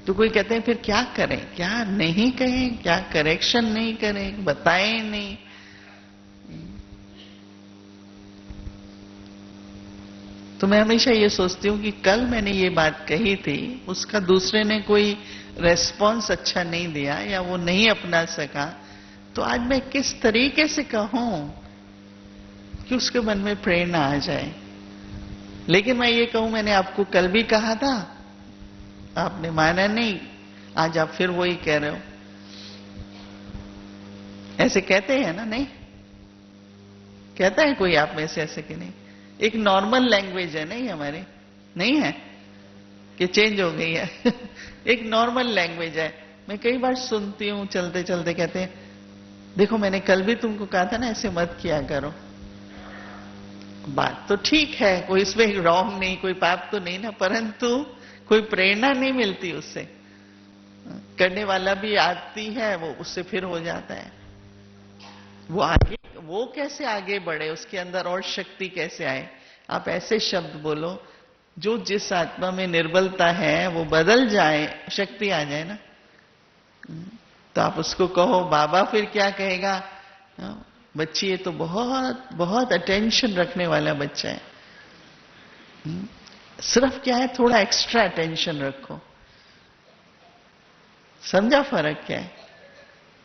S1: तो कोई कहते हैं फिर क्या करें, क्या नहीं कहें, क्या करेक्शन नहीं करें, बताएं नहीं। तो मैं हमेशा ये सोचती हूँ कि कल मैंने ये बात कही थी, उसका दूसरे ने कोई रेस्पॉन्स अच्छा नहीं दिया या वो नहीं अपना सका, तो आज मैं किस तरीके से कहूं कि उसके मन में प्रेरणा आ जाए। लेकिन मैं ये कहूं मैंने आपको कल भी कहा था, आपने माना नहीं, आज आप फिर वही कह रहे हो। ऐसे कहते हैं ना? नहीं कहता है कोई आप में से ऐसे कि नहीं? एक नॉर्मल लैंग्वेज है नहीं हमारी, नहीं है कि चेंज हो गई है। एक नॉर्मल लैंग्वेज है। मैं कई बार सुनती हूँ चलते चलते कहते हैं, देखो मैंने कल भी तुमको कहा था ना ऐसे मत किया करो। बात तो ठीक है, कोई इसमें रॉन्ग नहीं, कोई पाप तो नहीं ना, परंतु कोई प्रेरणा नहीं मिलती उससे। करने वाला भी आती है, वो उससे फिर हो जाता है। वो कैसे आगे बढ़े, उसके अंदर और शक्ति कैसे आए। आप ऐसे शब्द बोलो जो जिस आत्मा में निर्बलता है वो बदल जाए, शक्ति आ जाए ना। तो आप उसको कहो, बाबा फिर क्या कहेगा, बच्ची ये तो बहुत बहुत अटेंशन रखने वाला बच्चा है, सिर्फ क्या है थोड़ा एक्स्ट्रा अटेंशन रखो। समझा फर्क क्या है?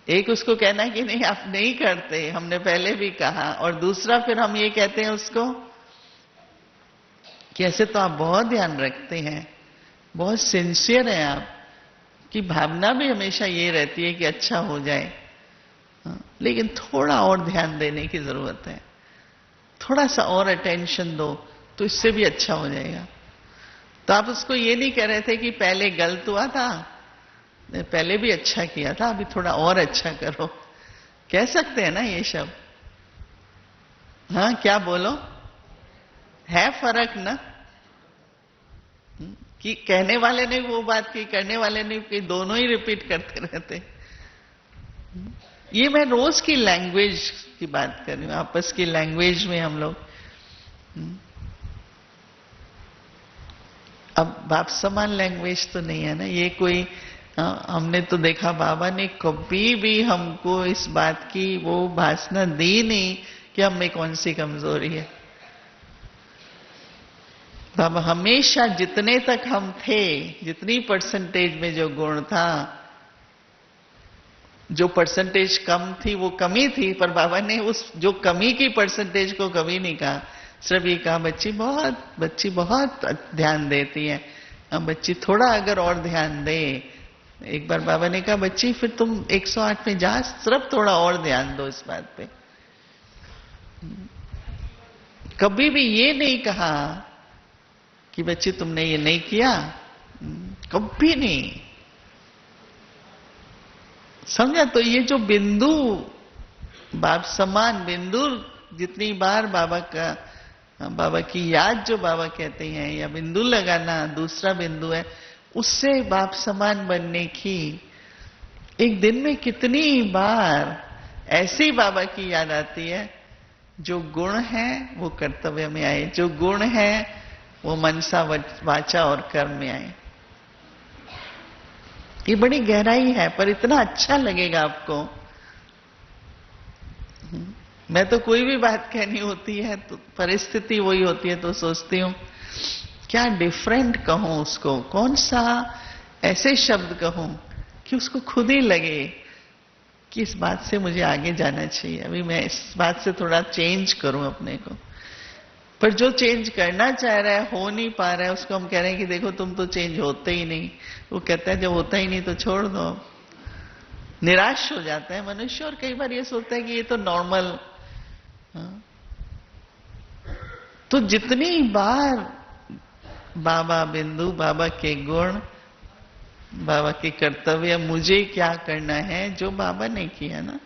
S1: एक उसको कहना कि नहीं आप नहीं करते, हमने पहले भी कहा, और दूसरा फिर हम ये कहते हैं उसको कि ऐसे तो आप बहुत ध्यान रखते हैं, बहुत सिंसियर हैं आप, की भावना भी हमेशा ये रहती है कि अच्छा हो जाए, लेकिन थोड़ा और ध्यान देने की जरूरत है, थोड़ा सा और अटेंशन दो तो इससे भी अच्छा हो जाएगा। तो आप उसको ये नहीं कह रहे थे कि पहले गलत हुआ था, पहले भी अच्छा किया था, अभी थोड़ा और अच्छा करो। कह सकते हैं ना ये शब्द? हाँ, क्या बोलो, है फर्क ना? कि कहने वाले ने वो बात की, करने वाले ने कि दोनों ही रिपीट करते रहते। ये मैं रोज की लैंग्वेज की बात कर रही हूं, आपस की लैंग्वेज में हम लोग। अब बाप समान लैंग्वेज तो नहीं है ना ये कोई। हमने तो देखा बाबा ने कभी भी हमको इस बात की वो भाषा दी नहीं कि हम में कौन सी कमजोरी है। बाबा हमेशा जितने तक हम थे, जितनी परसेंटेज में जो गुण था, जो परसेंटेज कम थी वो कमी थी, पर बाबा ने उस जो कमी की परसेंटेज को कभी नहीं कहा, सिर्फ ये कहा बच्ची बहुत ध्यान देती है, बच्ची थोड़ा अगर और ध्यान दे। एक बार बाबा ने कहा बच्ची फिर तुम 108 में जा, सिर्फ थोड़ा और ध्यान दो इस बात पे। कभी भी ये नहीं कहा कि बच्ची तुमने ये नहीं किया, कभी नहीं। समझा? तो ये जो बिंदु, बाप समान बिंदु, जितनी बार बाबा की याद जो बाबा कहते हैं, या बिंदु लगाना दूसरा बिंदु है, उससे बाप समान बनने की एक दिन में कितनी बार ऐसी बाबा की याद आती है। जो गुण है वो कर्तव्य में आए, जो गुण है वो मनसा वाचा और कर्म में आए। ये बड़ी गहराई है, पर इतना अच्छा लगेगा आपको। मैं तो कोई भी बात कहनी होती है तो परिस्थिति वही होती है, तो सोचती हूं क्या डिफरेंट कहूं उसको, कौन सा ऐसे शब्द कहूं कि उसको खुद ही लगे कि इस बात से मुझे आगे जाना चाहिए, अभी मैं इस बात से थोड़ा चेंज करूं अपने को। पर जो चेंज करना चाह रहा है हो नहीं पा रहा है, उसको हम कह रहे हैं कि देखो तुम तो चेंज होते ही नहीं। वो कहता है जब होता ही नहीं तो छोड़ दो। निराश हो जाता है मनुष्य, और कई बार ये सोचता है कि ये तो नॉर्मल। तो जितनी बार बाबा बिंदु, बाबा के गुण, बाबा के कर्तव्य, मुझे क्या करना है जो बाबा ने किया ना।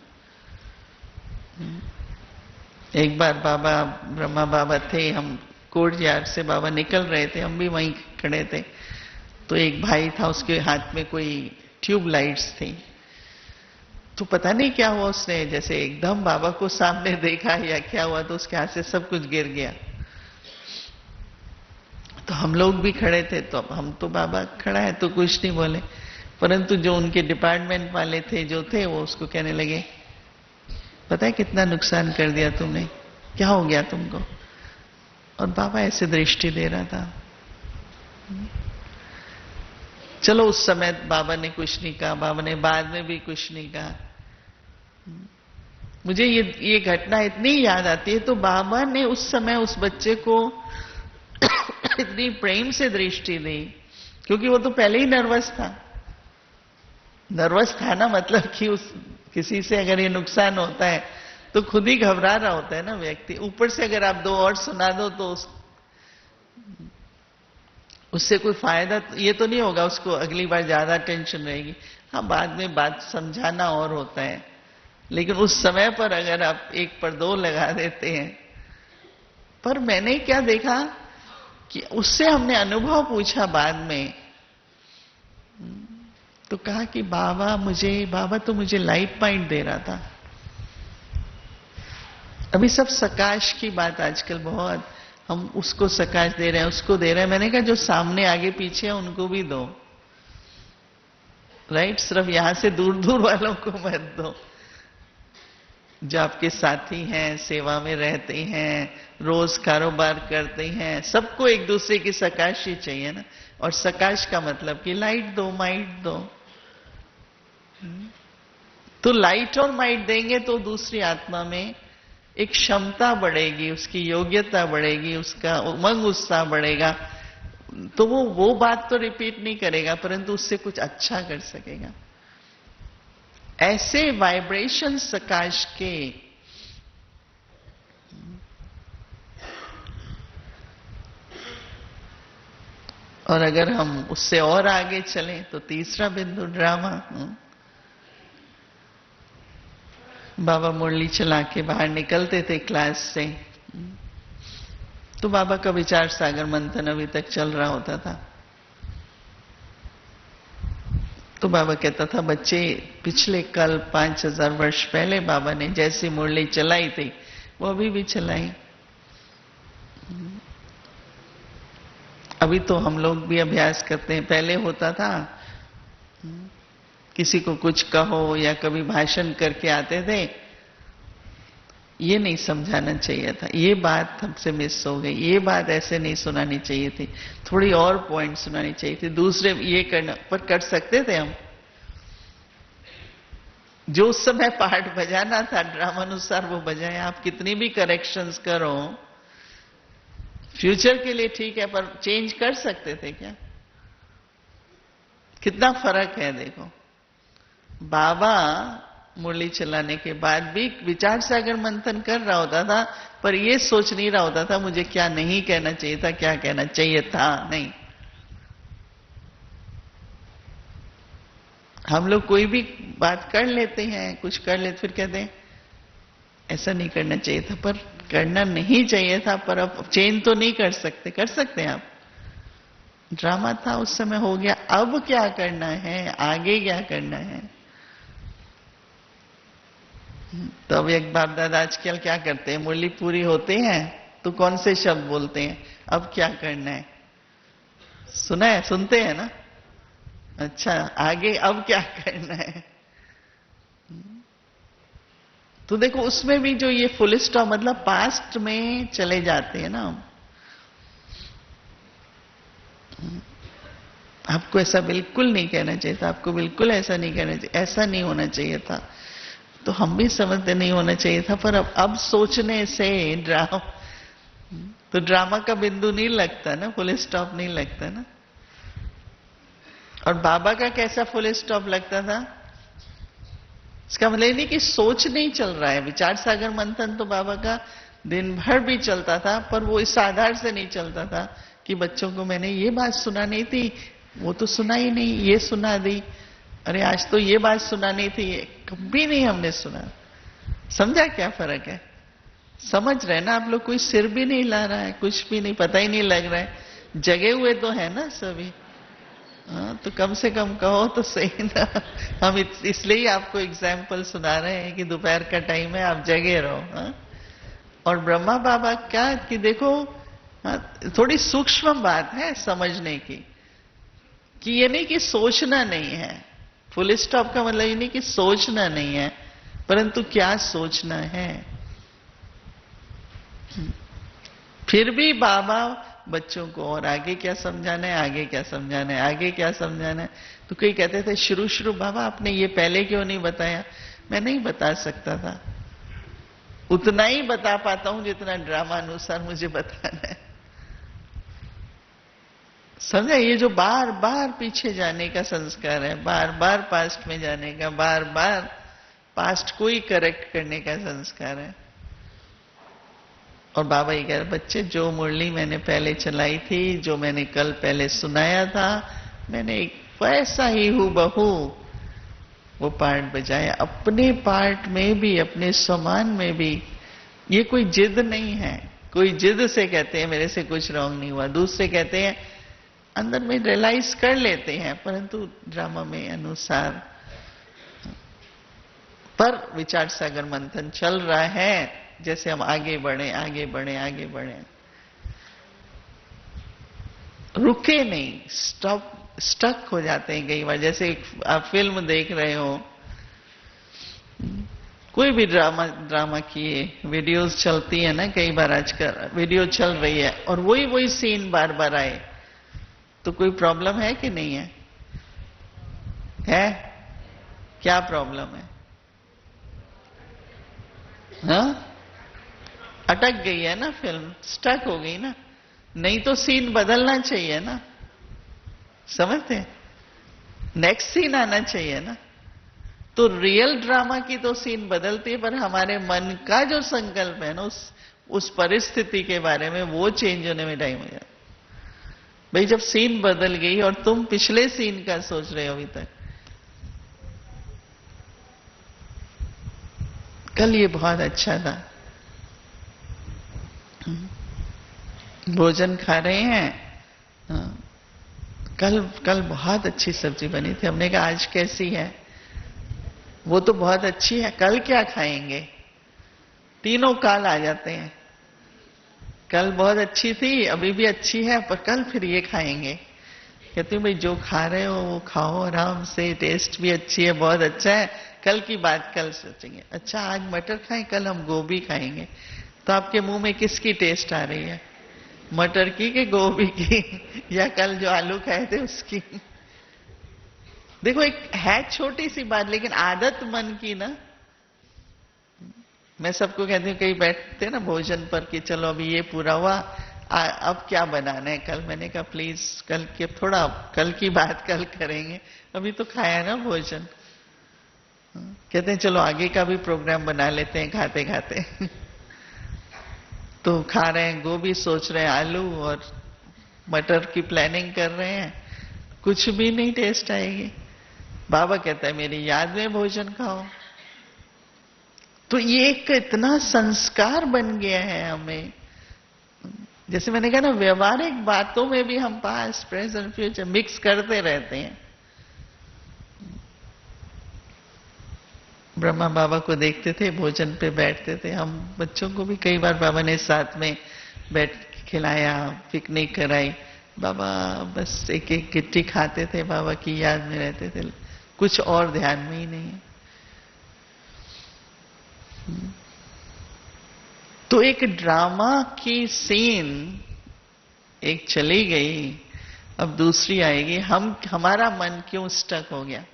S1: एक बार बाबा ब्रह्मा बाबा थे, हम कोर्ट यार्ड से बाबा निकल रहे थे, हम भी वहीं खड़े थे। तो एक भाई था, उसके हाथ में कोई ट्यूब लाइट्स थी। तो पता नहीं क्या हुआ, उसने जैसे एकदम बाबा को सामने देखा या क्या हुआ, तो उसके हाथ से सब कुछ गिर गया। तो हम लोग भी खड़े थे, तो अब हम तो बाबा खड़ा है तो कुछ नहीं बोले, परंतु जो उनके डिपार्टमेंट वाले थे जो थे, वो उसको कहने लगे पता है कितना नुकसान कर दिया तुमने, क्या हो गया तुमको। और बाबा ऐसे दृष्टि दे रहा था। चलो उस समय बाबा ने कुछ नहीं कहा, बाबा ने बाद में भी कुछ नहीं कहा। मुझे ये घटना इतनी याद आती है। तो बाबा ने उस समय उस बच्चे को इतनी प्रेम से दृष्टि दी, क्योंकि वो तो पहले ही नर्वस था। नर्वस था ना, मतलब कि उस किसी से अगर ये नुकसान होता है तो खुद ही घबरा रहा होता है ना व्यक्ति। ऊपर से अगर आप दो और सुना दो तो उससे कोई फायदा ये तो नहीं होगा, उसको अगली बार ज्यादा टेंशन रहेगी। हाँ, बाद में बात समझाना और होता है, लेकिन उस समय पर अगर आप एक पर दो लगा देते हैं। पर मैंने क्या देखा कि उससे हमने अनुभव पूछा बाद में, तो कहा कि बाबा तो मुझे लाइट पॉइंट दे रहा था। अभी सब सकाश की बात आजकल बहुत, हम उसको सकाश दे रहे हैं, उसको दे रहे हैं। मैंने कहा जो सामने आगे पीछे है उनको भी दो, राइट? सिर्फ यहां से दूर दूर वालों को मत दो। जो आपके साथी हैं, सेवा में रहते हैं, रोज कारोबार करते हैं, सबको एक दूसरे की सकाश ही चाहिए ना। और सकाश का मतलब कि लाइट दो, माइट दो। तो लाइट और माइट देंगे तो दूसरी आत्मा में एक क्षमता बढ़ेगी, उसकी योग्यता बढ़ेगी, उसका उमंग उत्साह बढ़ेगा। तो वो बात तो रिपीट नहीं करेगा, परंतु उससे कुछ अच्छा कर सकेगा। ऐसे वाइब्रेशन सकाश के और अगर हम उससे और आगे चलें तो तीसरा बिंदु ड्रामा। बाबा मुरली चला के बाहर निकलते थे क्लास से, तो बाबा का विचार सागर मंथन अभी तक चल रहा होता था। तो बाबा कहता था, बच्चे पिछले कल 5000 वर्ष पहले बाबा ने जैसी मुरली चलाई थी वो अभी भी चलाई। अभी तो हम लोग भी अभ्यास करते हैं। पहले होता था किसी को कुछ कहो या कभी भाषण करके आते थे, ये नहीं समझाना चाहिए था, ये बात हमसे मिस हो गई, ये बात ऐसे नहीं सुनानी चाहिए थी, थोड़ी और पॉइंट सुनानी चाहिए थी, दूसरे ये करना, पर कर सकते थे हम। जो उस समय पार्ट बजाना था ड्रामा अनुसार वो बजाए। आप कितनी भी करेक्शंस करो, फ्यूचर के लिए ठीक है, पर चेंज कर सकते थे क्या? कितना फर्क है देखो। बाबा मुरली चलाने के बाद भी विचार सागर मंथन कर रहा होता था, पर ये सोच नहीं रहा होता था मुझे क्या नहीं कहना चाहिए था, क्या कहना चाहिए था। नहीं, हम लोग कोई भी बात कर लेते हैं, कुछ कर लेते, फिर कहते हैं ऐसा नहीं करना चाहिए था, पर करना नहीं चाहिए था, पर अब चेंज तो नहीं कर सकते। कर सकते हैं आप। ड्रामा था उस समय, हो गया, अब क्या करना है, आगे क्या करना है। तो अब एक बाप दादा आजकल क्या करते हैं, मुरली पूरी होते हैं तो कौन से शब्द बोलते हैं, अब क्या करना है। सुना है, सुनते हैं ना? अच्छा, आगे अब क्या करना है। तो देखो उसमें भी जो ये फुल स्टॉप, मतलब पास्ट में चले जाते हैं ना। आपको ऐसा बिल्कुल नहीं कहना चाहिए था, आपको बिल्कुल ऐसा नहीं कहना चाहिए, ऐसा नहीं होना चाहिए था। तो हम भी समझते नहीं होना चाहिए था, पर अब सोचने से तो ड्रामा का बिंदु नहीं लगता ना, फुल स्टॉप नहीं लगता ना। और बाबा का कैसा फुल स्टॉप लगता था? इसका मतलब नहीं कि सोच नहीं चल रहा है। विचार सागर मंथन तो बाबा का दिन भर भी चलता था, पर वो इस आधार से नहीं चलता था कि बच्चों को मैंने ये बात सुनानी थी, वो तो सुना ही नहीं, ये सुना दी, अरे आज तो ये बात सुनानी थी, कभी नहीं हमने सुना। समझा क्या फर्क है? समझ रहे ना आप लोग? कोई सिर भी नहीं ला रहा है, कुछ भी नहीं, पता ही नहीं लग रहा है, जगे हुए तो है ना सभी। हाँ, तो कम से कम कहो तो सही ना। हम इसलिए ही आपको एग्जाम्पल सुना रहे हैं कि दोपहर का टाइम है, आप जगे रहो। हाँ? और ब्रह्मा बाबा क्या कि देखो, हाँ, थोड़ी सूक्ष्म बात है समझने की, कि ये नहीं कि सोचना नहीं है। फुल स्टॉप का मतलब ये नहीं कि सोचना नहीं है, परंतु क्या सोचना है। फिर भी बाबा बच्चों को और आगे क्या समझाना है, आगे क्या समझाना है, आगे क्या समझाना है। तो कोई कहते थे शुरू शुरू बाबा आपने ये पहले क्यों नहीं बताया। मैं नहीं बता सकता था, उतना ही बता पाता हूं जितना ड्रामा अनुसार मुझे बताना है। समझा? ये जो बार बार पीछे जाने का संस्कार है, बार बार पास्ट में जाने का, बार बार पास्ट को ही करेक्ट करने का संस्कार है। और बाबा ये कह रहे, बच्चे जो मुरली मैंने पहले चलाई थी, जो मैंने कल पहले सुनाया था, मैंने एक वैसा ही हूबहू वो पार्ट बजाया। अपने पार्ट में भी, अपने समान में भी। ये कोई जिद नहीं है। कोई जिद से कहते हैं मेरे से कुछ रॉन्ग नहीं हुआ, दूसरे कहते हैं अंदर में रियलाइज कर लेते हैं, परंतु ड्रामा में अनुसार। पर विचार सागर मंथन चल रहा है, जैसे हम आगे बढ़े आगे बढ़े आगे बढ़े, रुके नहीं, स्टक हो जाते हैं कई बार। जैसे आप फिल्म देख रहे हो, कोई भी ड्रामा की वीडियोस चलती है ना, कई बार आजकल वीडियो चल रही है और वही वही सीन बार बार आए, तो कोई प्रॉब्लम है कि नहीं है? है? क्या प्रॉब्लम है? हाँ, अटक गई है ना फिल्म, स्टक हो गई ना, नहीं तो सीन बदलना चाहिए ना, समझते हैं? नेक्स्ट सीन आना चाहिए ना। तो रियल ड्रामा की तो सीन बदलती है, पर हमारे मन का जो संकल्प है ना उस परिस्थिति के बारे में, वो चेंज होने में टाइम हो जाता। भाई जब सीन बदल गई और तुम पिछले सीन का सोच रहे हो अभी तक। कल ये बहुत अच्छा था, भोजन खा रहे हैं, कल बहुत अच्छी सब्जी बनी थी। हमने कहा आज कैसी है? वो तो बहुत अच्छी है, कल क्या खाएंगे? तीनों काल आ जाते हैं। कल बहुत अच्छी थी, अभी भी अच्छी है, पर कल फिर ये खाएंगे। कहती हूँ भाई जो खा रहे हो वो खाओ आराम से, टेस्ट भी अच्छी है, बहुत अच्छा है, कल की बात कल सोचेंगे। अच्छा आज मटर खाएं, कल हम गोभी खाएंगे। तो आपके मुंह में किसकी टेस्ट आ रही है? मटर की कि गोभी की, या कल जो आलू खाए थे उसकी? देखो एक है छोटी सी बात, लेकिन आदत मन की ना। मैं सबको कहती हूँ, कहीं बैठते ना भोजन पर कि चलो अभी ये पूरा हुआ, अब क्या बनाना है कल? मैंने कहा प्लीज कल के थोड़ा, कल की बात कल करेंगे, अभी तो खाया ना भोजन। कहते हैं चलो आगे का भी प्रोग्राम बना लेते हैं खाते खाते। तो खा रहे हैं गोभी, सोच रहे हैं आलू, और मटर की प्लानिंग कर रहे हैं, कुछ भी नहीं टेस्ट आएगी। बाबा कहता है मेरी याद में भोजन खाओ। तो ये एक इतना संस्कार बन गया है हमें। जैसे मैंने कहा ना, व्यवहारिक बातों में भी हम पास्ट प्रेजेंट फ्यूचर मिक्स करते रहते हैं। ब्रह्मा बाबा को देखते थे, भोजन पे बैठते थे, हम बच्चों को भी कई बार बाबा ने साथ में बैठ खिलाया, पिकनिक कराई। बाबा बस एक एक गिट्टी खाते थे, बाबा की याद में रहते थे, कुछ और ध्यान में ही नहीं। तो एक ड्रामा की सीन एक चली गई, अब दूसरी आएगी। हमारा मन क्यों स्टक हो गया?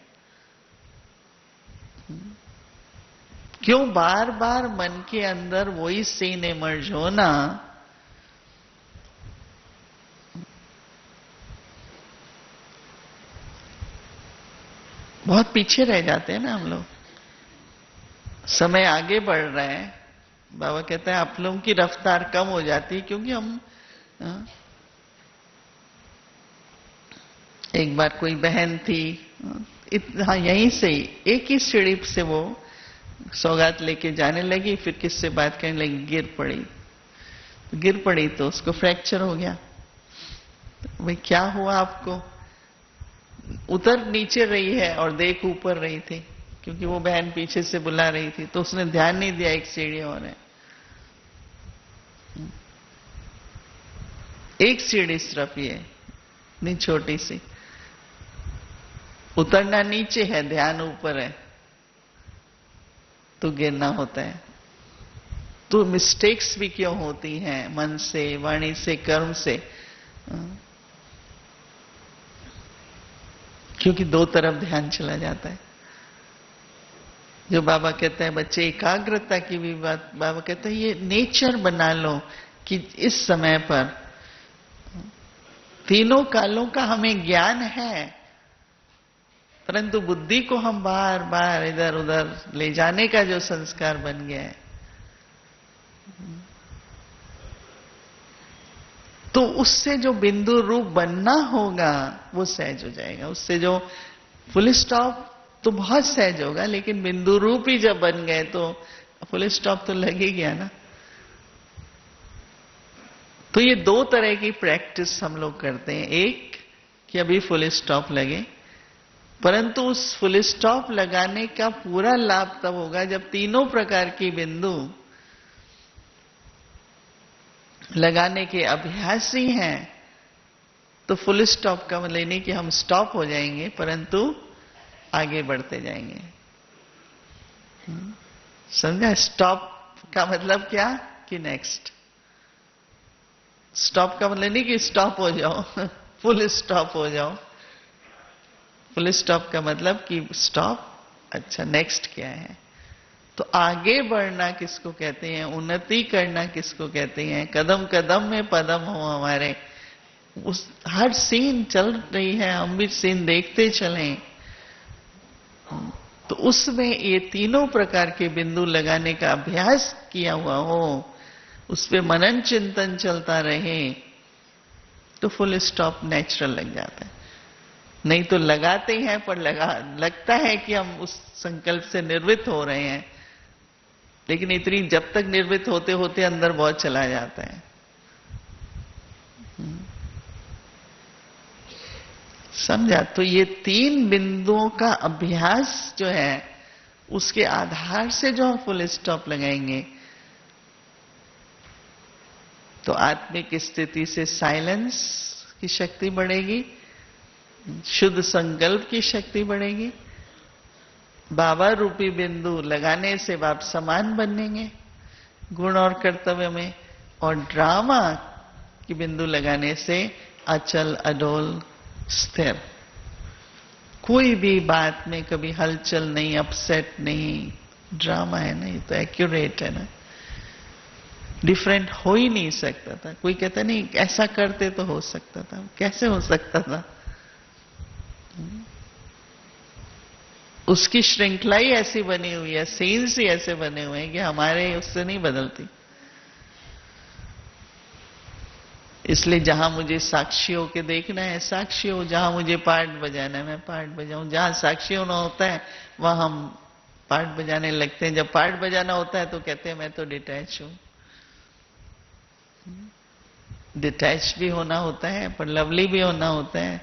S1: क्यों बार बार मन के अंदर वही सीन इमर्ज होना? बहुत पीछे रह जाते हैं ना हम लोग। समय आगे बढ़ रहा है, बाबा कहते हैं आप लोगों की रफ्तार कम हो जाती है, क्योंकि हम एक बार कोई बहन थी, हाँ यहीं से ही एक ही सीढ़ी से वो सौगात लेके जाने लगी, फिर किससे बात करने लगी, गिर पड़ी तो उसको फ्रैक्चर हो गया। तो भाई क्या हुआ आपको? उतर नीचे रही है और देख ऊपर रही थी, क्योंकि वो बहन पीछे से बुला रही थी, तो उसने ध्यान नहीं दिया एक सीढ़ी और है। एक सीढ़ी सिर्फ ये नहीं, छोटी सी, उतरना नीचे है, ध्यान ऊपर है, तो गिरना होता है। तो मिस्टेक्स भी क्यों होती हैं मन से, वाणी से, कर्म से? क्योंकि दो तरफ ध्यान चला जाता है। जो बाबा कहते हैं बच्चे एकाग्रता की भी बात, बाबा कहते हैं ये नेचर बना लो कि इस समय पर तीनों कालों का हमें ज्ञान है, परंतु बुद्धि को हम बार बार इधर उधर ले जाने का जो संस्कार बन गया है, तो उससे जो बिंदु रूप बनना होगा वो सहज हो जाएगा। उससे जो फुल स्टॉप तो बहुत सहज होगा, लेकिन बिंदु रूप ही जब बन गए तो फुल स्टॉप तो लग ही गया ना। तो ये दो तरह की प्रैक्टिस हम लोग करते हैं। एक कि अभी फुल स्टॉप लगे, परंतु उस फुल स्टॉप लगाने का पूरा लाभ तब होगा जब तीनों प्रकार की बिंदु लगाने के अभ्यासी हैं तो फुल स्टॉप का मतलब नहीं कि हम स्टॉप हो जाएंगे, परंतु आगे बढ़ते जाएंगे। समझा? स्टॉप का मतलब क्या कि नेक्स्ट। स्टॉप का मतलब नहीं कि स्टॉप हो जाओ, फुल स्टॉप हो जाओ। फुल स्टॉप का मतलब कि स्टॉप, अच्छा नेक्स्ट क्या है। तो आगे बढ़ना किसको कहते हैं, उन्नति करना किसको कहते हैं, कदम कदम में पदम हो हमारे। उस हर सीन चल रही है, हम भी सीन देखते चलें, तो उसमें ये तीनों प्रकार के बिंदु लगाने का अभ्यास किया हुआ हो, उस पे मनन चिंतन चलता रहे, तो फुल स्टॉप नेचुरल लग जाता है। नहीं तो लगाते हैं पर लगता है कि हम उस संकल्प से निर्वृत्त हो रहे हैं, लेकिन इतनी जब तक निर्वृत्त होते होते अंदर बहुत चला जाता है। समझा? तो ये तीन बिंदुओं का अभ्यास जो है, उसके आधार से जो हम फुल स्टॉप लगाएंगे, तो आत्मिक स्थिति से साइलेंस की शक्ति बढ़ेगी, शुद्ध संकल्प की शक्ति बढ़ेगी, बाबा रूपी बिंदु लगाने से बाप समान बनेंगे गुण और कर्तव्य में, और ड्रामा की बिंदु लगाने से अचल अडोल स्थिर, कोई भी बात में कभी हलचल नहीं, अपसेट नहीं। ड्रामा है ना, ये तो एक्यूरेट है ना, डिफरेंट हो ही नहीं सकता था। कोई कहता नहीं ऐसा करते तो हो सकता था, कैसे हो सकता था? उसकी श्रृंखला ही ऐसी बनी हुई है, सीन्स ही ऐसे बने हुए हैं कि हमारे उससे नहीं बदलती। इसलिए जहां मुझे साक्षी होके देखना है साक्षी हो, जहां मुझे पार्ट बजाना है मैं पार्ट बजाऊं, जहां साक्षी होना होता है वहां हम पार्ट बजाने लगते हैं। जब पार्ट बजाना होता है तो कहते हैं मैं तो डिटैच हूं। डिटैच भी होना होता है पर लवली भी होना होता है।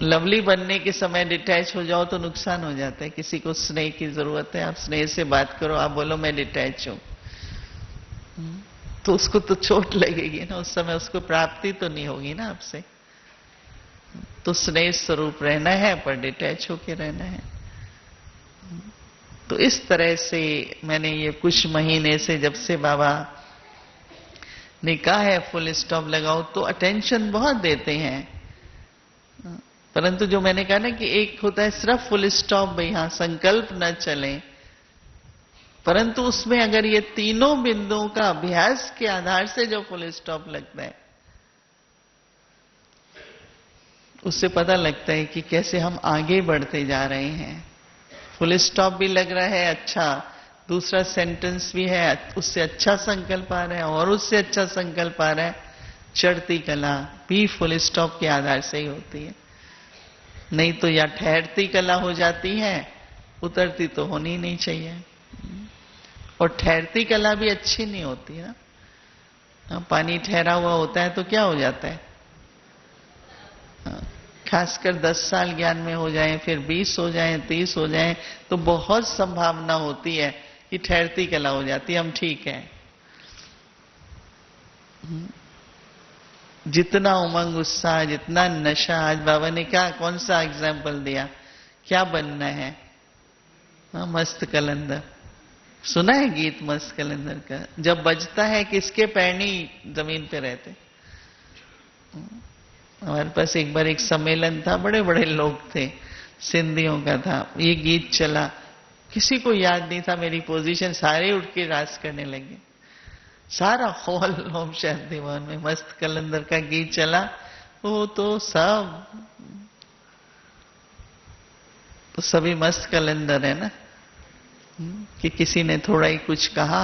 S1: लवली बनने के समय डिटैच हो जाओ तो नुकसान हो जाता है। किसी को स्नेह की जरूरत है, आप स्नेह से बात करो, आप बोलो मैं डिटैच हूं, तो उसको तो चोट लगेगी ना, उस समय उसको प्राप्ति तो नहीं होगी ना आपसे। तो स्नेह स्वरूप रहना है पर डिटैच होके रहना है। तो इस तरह से मैंने ये कुछ महीने से, जब से बाबा ने कहा है फुल स्टॉप लगाओ, तो अटेंशन बहुत देते हैं। परंतु जो मैंने कहा ना कि एक होता है सिर्फ फुल स्टॉप, भाई हाँ संकल्प न चले, परंतु उसमें अगर ये तीनों बिंदुओं का अभ्यास के आधार से जो फुल स्टॉप लगता है, उससे पता लगता है कि कैसे हम आगे बढ़ते जा रहे हैं। फुल स्टॉप भी लग रहा है अच्छा, दूसरा सेंटेंस भी है, उससे अच्छा संकल्प आ रहा है, और उससे अच्छा संकल्प आ रहा है। चढ़ती कला भी फुल स्टॉप के आधार से ही होती है। नहीं तो या ठहरती कला हो जाती है, उतरती तो होनी नहीं चाहिए। और ठहरती कला भी अच्छी नहीं होती है ना। पानी ठहरा हुआ होता है तो क्या हो जाता है, खासकर 10 साल ज्ञान में हो जाए, फिर 20 हो जाए, 30 हो जाए, तो बहुत संभावना होती है कि ठहरती कला हो जाती है, हम ठीक है। जितना उमंग उत्साह, जितना नशा, आज बाबा ने क्या कौन सा एग्जाम्पल दिया, क्या बनना है? मस्त कलंदर सुना है गीत मस्त कलंदर का? जब बजता है किसके पैर नहीं जमीन पे रहते। हमारे पास एक बार एक सम्मेलन था, बड़े बड़े लोग थे, सिंधियों का था, ये गीत चला, किसी को याद नहीं था मेरी पोजीशन, सारे उठ के रास करने लगे, सारा हॉल ओम शांति भवन में मस्त कलंदर का गीत चला। वो तो सभी मस्त कलंदर है ना, कि किसी ने थोड़ा ही कुछ कहा,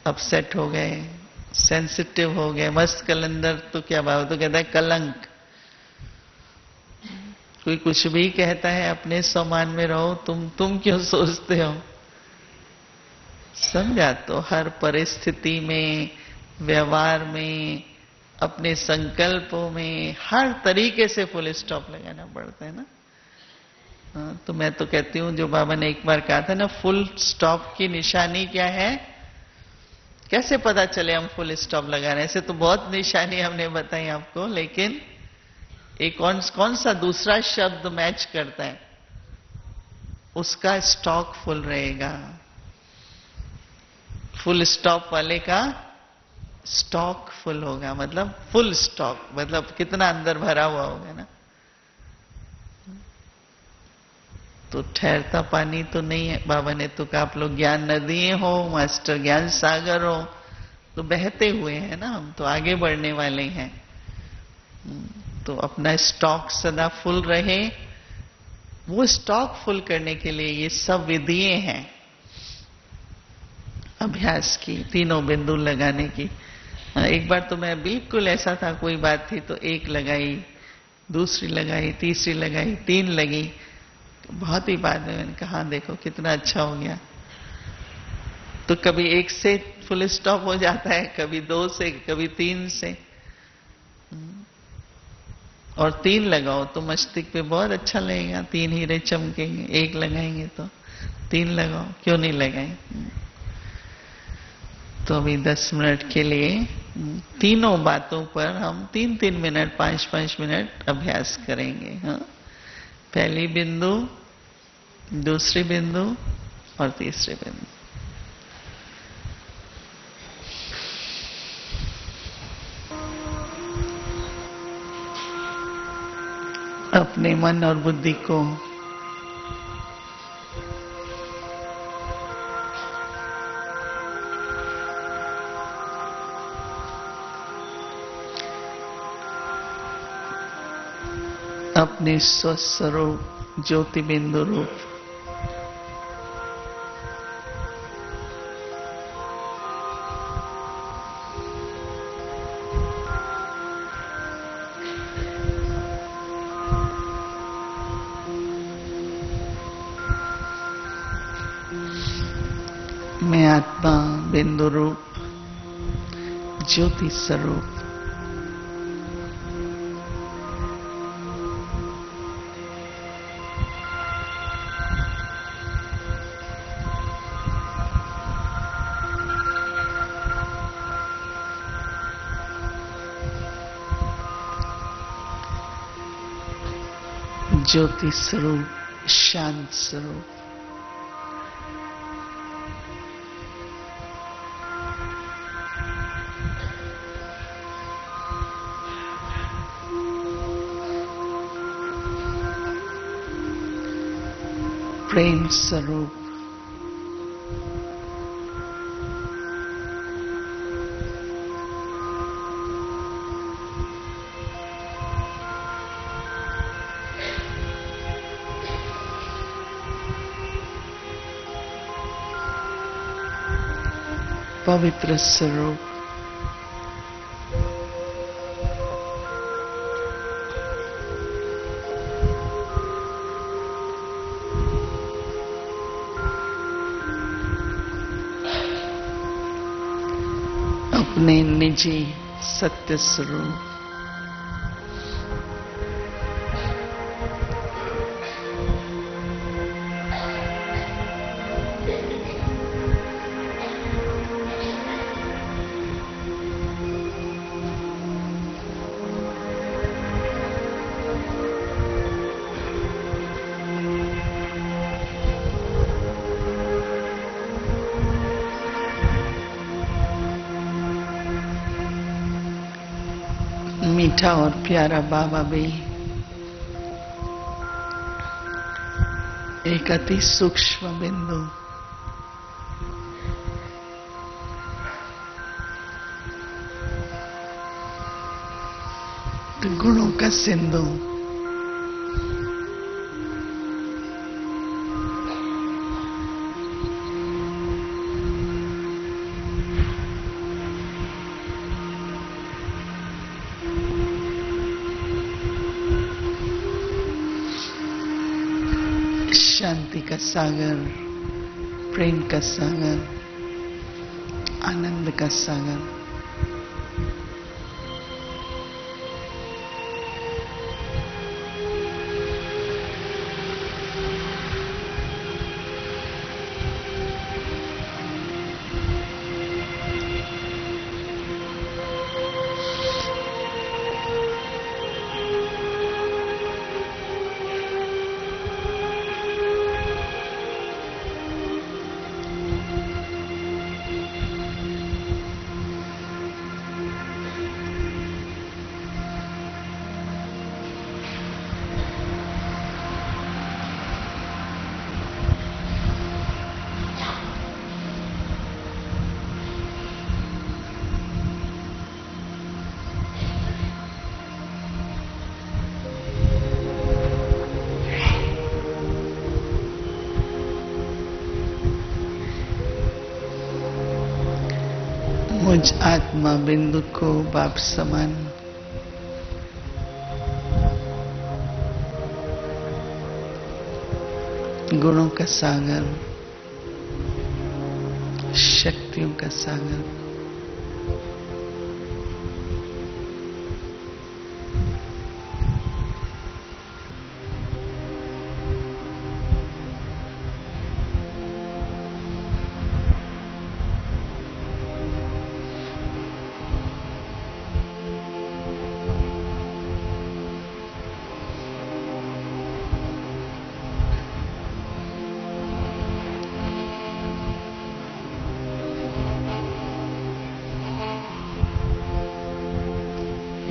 S1: अपसेट हो गए, सेंसिटिव हो गए। मस्त कलंदर तो क्या बात, तो कहता है कलंक। कोई कुछ भी कहता है, अपने सम्मान में रहो, तुम क्यों सोचते हो? समझा? तो हर परिस्थिति में, व्यवहार में, अपने संकल्पों में, हर तरीके से फुल स्टॉप लगाना पड़ता है ना। तो मैं तो कहती हूं, जो बाबा ने एक बार कहा था ना, फुल स्टॉप की निशानी क्या है कैसे पता चले हम फुल स्टॉप लगा रहे हैं? ऐसे तो बहुत निशानी हमने बताई आपको, लेकिन एक कौन सा दूसरा शब्द मैच करता है, उसका स्टॉक फुल रहेगा। फुल स्टॉप वाले का स्टॉक फुल होगा, मतलब फुल स्टॉक मतलब कितना अंदर भरा हुआ होगा ना। तो ठहरता पानी तो नहीं है। बाबा ने तो कहा आप लोग ज्ञान नदी हो, मास्टर ज्ञान सागर हो, तो बहते हुए हैं ना, हम तो आगे बढ़ने वाले हैं। तो अपना स्टॉक सदा फुल रहे। वो स्टॉक फुल करने के लिए ये सब विधियां हैं अभ्यास की, तीनों बिंदु लगाने की। एक बार तो मैं बिल्कुल ऐसा था, कोई बात थी तो एक लगाई, दूसरी लगाई, तीसरी लगाई, 3 लगी। बहुत ही बाद में मैंने कहा देखो कितना अच्छा हो गया। तो कभी 1 से फुल स्टॉप हो जाता है, कभी 2 से, कभी 3 से। और 3 लगाओ तो मस्तिष्क पे बहुत अच्छा लगेगा, 3 हीरे चमकेंगे। 1 लगाएंगे तो 3 लगाओ, क्यों नहीं लगाए। तो अभी 10 मिनट के लिए तीनों बातों पर हम 3-3 मिनट, 5-5 मिनट अभ्यास करेंगे। हाँ, पहली बिंदु, दूसरी बिंदु और तीसरी बिंदु। अपने मन और बुद्धि को अपने स्वस्वरूप ज्योति बिंदु रूप मैं आत्मा बिंदु रूप ज्योति स्वरूप ज्योति स्वरूप शांत स्वरूप प्रेम स्वरूप पवित्र स्वरूप अपने निजी सत्य स्वरूप मीठा और प्यारा बाबा भी एक अति सूक्ष्म बिंदु गुणों का सिंधु शांति का सागर, प्रेम का सागर, आनंद का सागर। मुझ आत्मा बिंदु को बाप समान गुणों का सागर, शक्तियों का सागर,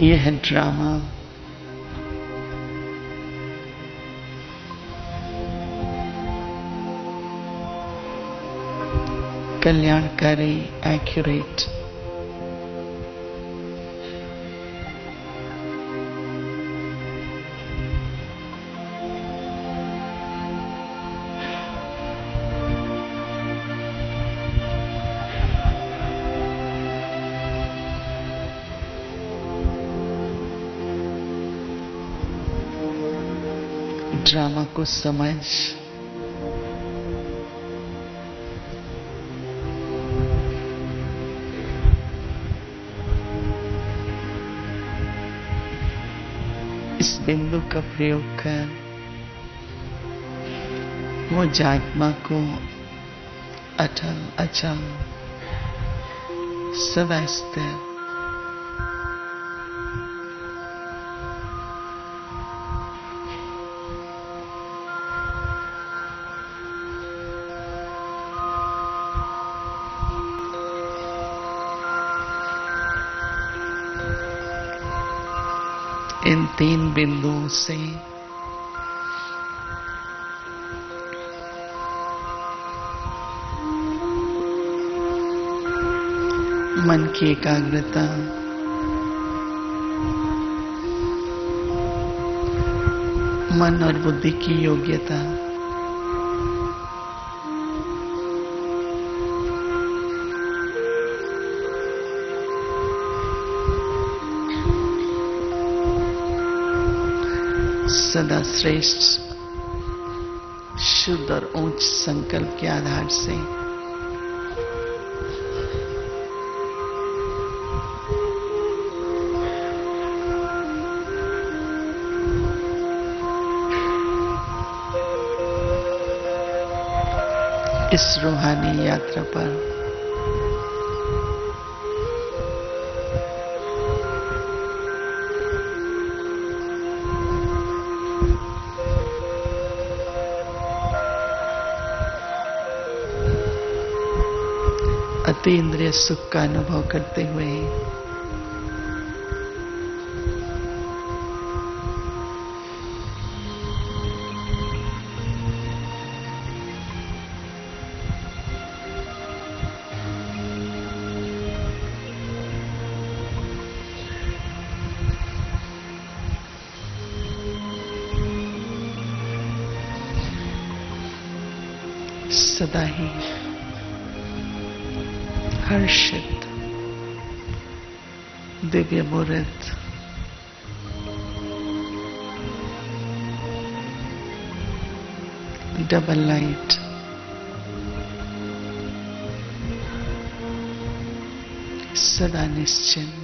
S1: यह ड्रामा कल्याणकारी, एक्यूरेट, ड्रामा को समझ इस बिंदु का प्रयोग कर मुझ आत्मा को अटल अचल सदा स्थिर इन 3 बिंदुओं से मन की एकाग्रता, मन और बुद्धि की योग्यता, सदा श्रेष्ठ, शुद्ध और उच्च संकल्प के आधार से इस रूहानी यात्रा पर अतीन्द्रिय सुख का अनुभव करते हुए सदा ही हर्षित, दिव्य मुहूर्त, डबल लाइट, सदा निश्चिंत,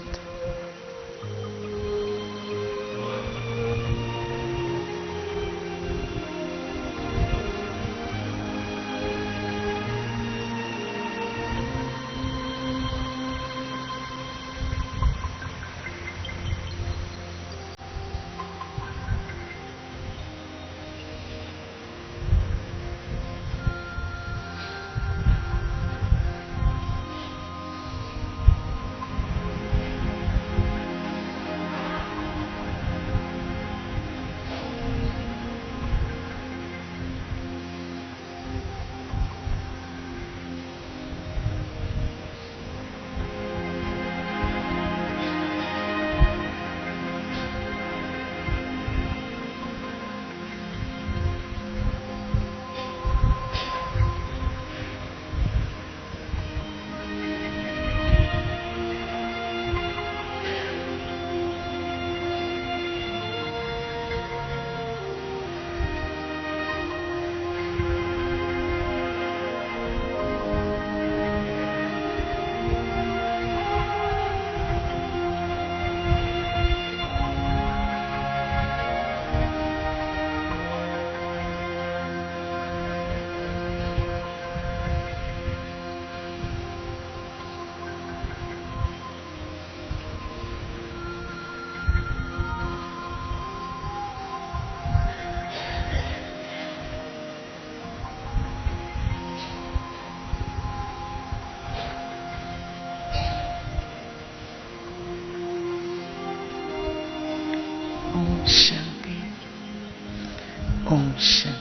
S1: ओम शांति।